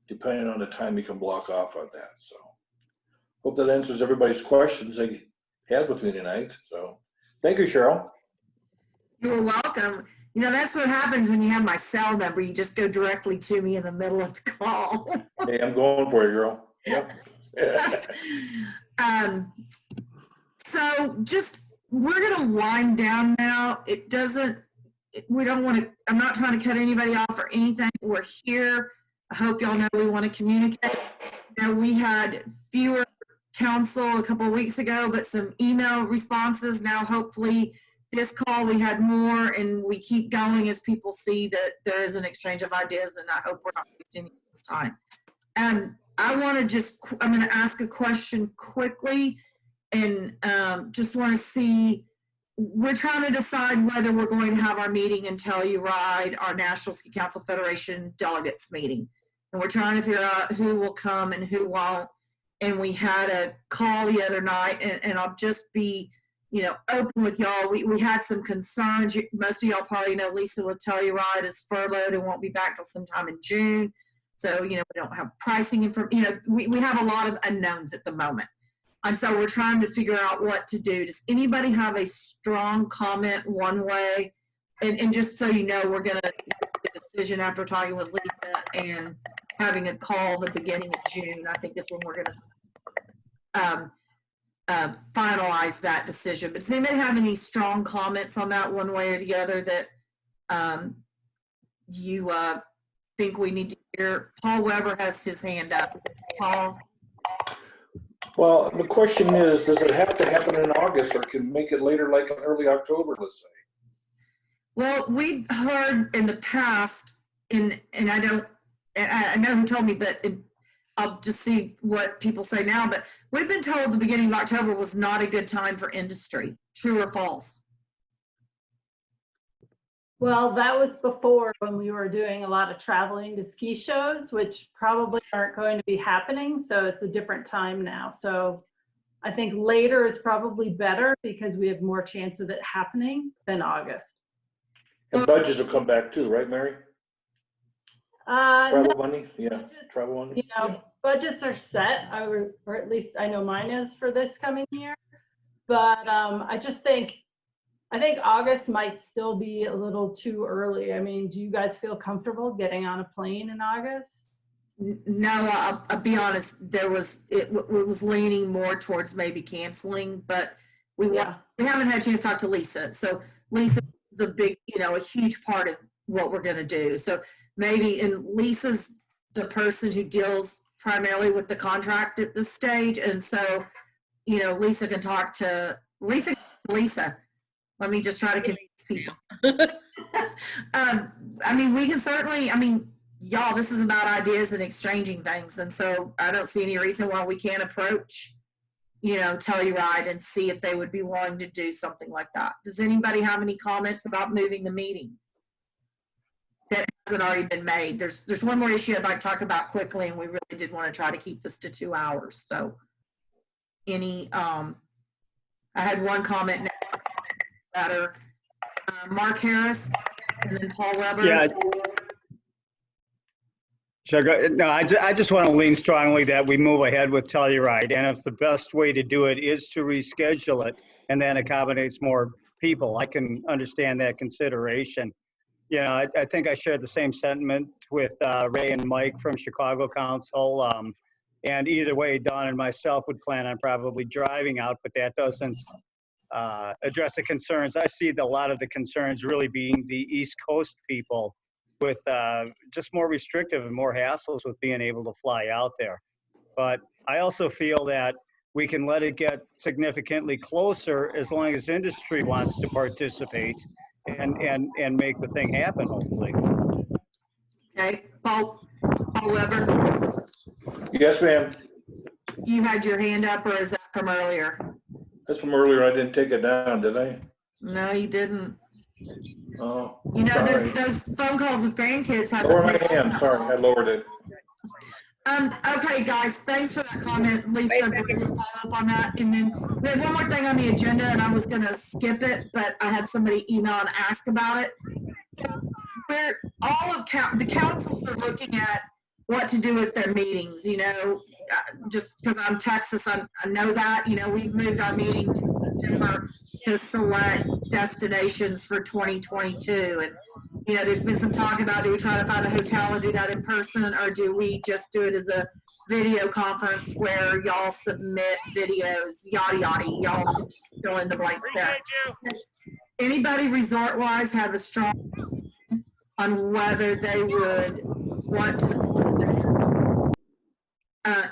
depending on the time you can block off on that. So hope that answers everybody's questions they had with me tonight. So thank you, Cheryl. You're welcome. You know, that's what happens when you have my cell number. You just go directly to me in the middle of the call. Hey, I'm going for you, girl. Yep. So we're going to wind down now. We don't want to, I'm not trying to cut anybody off or anything. We're here. I hope y'all know we want to communicate. Now, we had fewer council a couple of weeks ago, but some email responses. Now, hopefully this call we had more, and we keep going as people see that there is an exchange of ideas, and I hope we're not wasting this time. And I want to I'm going to ask a question quickly, and just want to see, we're trying to decide whether we're going to have our meeting in Telluride, our National Ski Council Federation delegates meeting. And we're trying to figure out who will come and who won't. And we had a call the other night, and I'll just be, open with y'all. We had some concerns. Most of y'all probably know Lisa will Telluride is furloughed and won't be back till sometime in June. So, we don't have pricing information, we have a lot of unknowns at the moment. And so we're trying to figure out what to do. Does anybody have a strong comment one way? And just so you know, we're going to make a decision after talking with Lisa and having a call the beginning of June. I think is when we're going to finalize that decision. But does anybody have any strong comments on that one way or the other that you think we need to hear? Paul Weber has his hand up. Paul? Well, the question is, does it have to happen in August or can make it later, like in early October, let's say? Well, we heard in the past, and I know who told me, but I'll just see what people say now, but we've been told the beginning of October was not a good time for industry. True or false? Well, that was before when we were doing a lot of traveling to ski shows, which probably aren't going to be happening. So it's a different time now. So I think later is probably better because we have more chance of it happening than August. And budgets will come back too, right, Mary? Travel money, yeah, travel money. Budgets are set, or at least I know mine is for this coming year. But I think August might still be a little too early. I mean, do you guys feel comfortable getting on a plane in August? No, I'll be honest. It was leaning more towards maybe canceling, but we haven't had a chance to talk to Lisa. So Lisa is a big, a huge part of what we're going to do. So maybe, and Lisa's the person who deals primarily with the contract at this stage, and so Lisa can talk to Lisa. Let me just try to convince people. I mean, we can certainly, y'all, this is about ideas and exchanging things. And so I don't see any reason why we can't approach, Telluride and see if they would be willing to do something like that. Does anybody have any comments about moving the meeting that hasn't already been made? There's one more issue I'd like to talk about quickly, and we really did want to try to keep this to 2 hours. So I had one comment now. Better. Mark Harris and then Paul Weber. Yeah. Should I go? No, I just want to lean strongly that we move ahead with Telluride. And if the best way to do it is to reschedule it and then accommodates more people, I can understand that consideration. I think I shared the same sentiment with Ray and Mike from Chicago Council. And either way, Don and myself would plan on probably driving out, but that doesn't address the concerns. I see a lot of the concerns really being the East Coast people with just more restrictive and more hassles with being able to fly out there. But I also feel that we can let it get significantly closer as long as industry wants to participate and make the thing happen, hopefully. Okay, Paul Weber. Yes, ma'am. You had your hand up, or is that from earlier? That's from earlier. I didn't take it down, did I? No, you didn't. Oh, sorry. Those phone calls with grandkids has lower my hand. Sorry, I lowered it. Okay, guys, thanks for that comment, Lisa. We're going to follow up on that. And then we have one more thing on the agenda, and I was going to skip it, but I had somebody email and ask about it. Where all of the councils are looking at what to do with their meetings, just because I'm Texas, I know that, we've moved our meeting to September to select destinations for 2022. And, there's been some talk about, do we try to find a hotel and do that in person, or do we just do it as a video conference where y'all submit videos, yada, yada, y'all fill in the blanks there. Anybody resort-wise have a strong on whether they would want to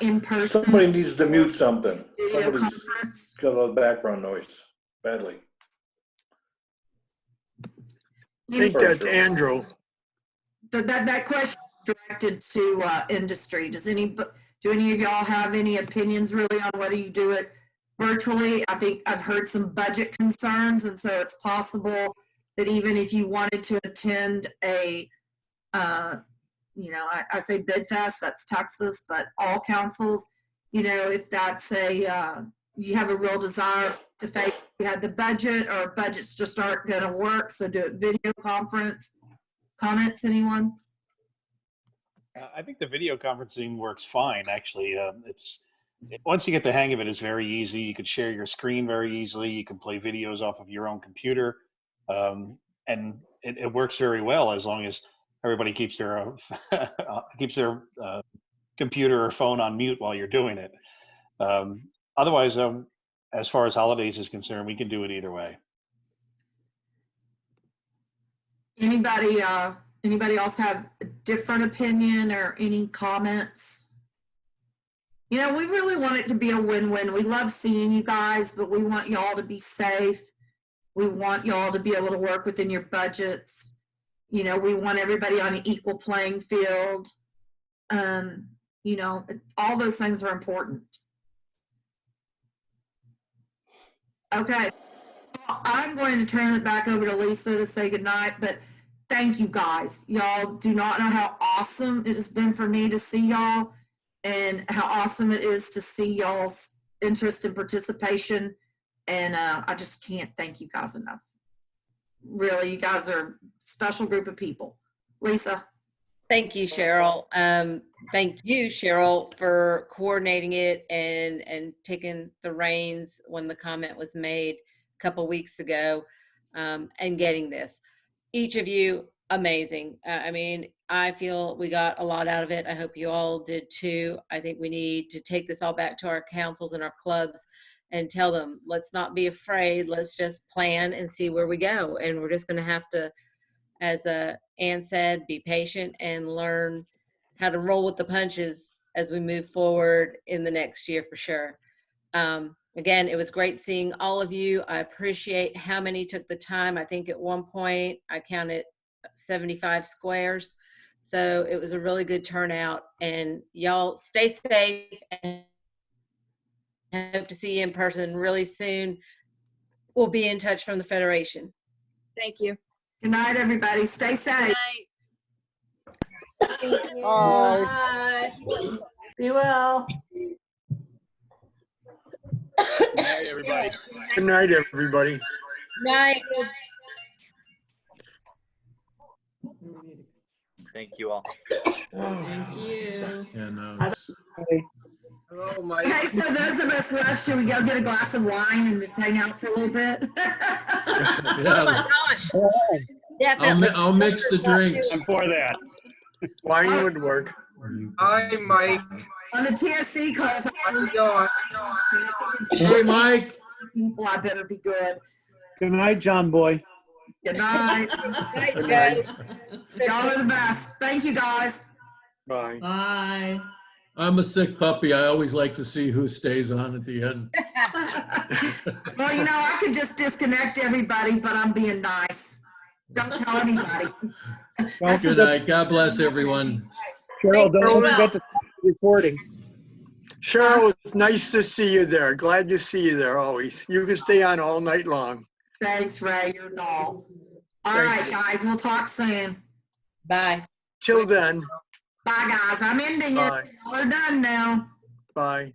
in person? Somebody needs to mute something. Video Somebody's conference? got a lot of background noise badly. I think that's Andrew. That question is directed to industry. Do any of y'all have any opinions really on whether you do it virtually? I think I've heard some budget concerns, and so it's possible that even if you wanted to attend a, I say BidFest, that's Texas, but all councils, if that's you have a real desire to face, you had the budget, or budgets just aren't going to work, so do it video conference. Comments, anyone? I think the video conferencing works fine, actually. Once you get the hang of it, it's very easy. You can share your screen very easily. You can play videos off of your own computer, and it works very well as long as everybody keeps their computer or phone on mute while you're doing it. Otherwise, as far as holidays is concerned, we can do it either way. Anybody else have a different opinion or any comments? You know, we really want it to be a win-win. We love seeing you guys, but we want y'all to be safe. We want y'all to be able to work within your budgets. You know, we want everybody on an equal playing field. You know, all those things are important. Okay, I'm going to turn it back over to Lisa to say goodnight, but thank you guys. Y'all do not know how awesome it has been for me to see y'all and how awesome it is to see y'all's interest and participation. And I just can't thank you guys enough. Really, you guys are a special group of people. Lisa. Thank you, Cheryl. Thank you, Cheryl, for coordinating it and taking the reins when the comment was made a couple weeks ago, and getting this. Each of you, amazing. I mean, I feel we got a lot out of it. I hope you all did too. I think we need to take this all back to our councils and our clubs and tell them, let's not be afraid. Let's just plan and see where we go. And we're just going to have to, as Ann said, be patient and learn how to roll with the punches as we move forward in the next year for sure. Again, it was great seeing all of you. I appreciate how many took the time. I think at one point I counted 75 squares. So it was a really good turnout, and y'all stay safe and I hope to see you in person really soon. We'll be in touch from the Federation. Thank you. Good night, everybody. Stay safe. Thank you. Bye. Be well. Good night, everybody. Good night, everybody. Night. Thank you all. Thank you. Oh my. Okay, so those of us left, should we go get a glass of wine and just hang out for a little bit? Oh my gosh. Definitely. I'll mix the drinks. I'm for that. Wine would work. Hi, Mike. On the TSC class. How you doing? Hey, Mike. People, I better be good. Good night, John Boy. Good night. Good night. Y'all are the best. Thank you, guys. Bye. Bye. I'm a sick puppy. I always like to see who stays on at the end. Well, you know, I could just disconnect everybody, but I'm being nice. Don't tell anybody. Good night. God bless everyone. Cheryl, don't forget to stop the recording. Cheryl, it's nice to see you there. Glad to see you there always. You can stay on all night long. Thanks, Ray. You're a doll. All right, guys. We'll talk soon. Bye. Till then. Bye, guys. I'm ending Bye. it. Y'all are done now. Bye.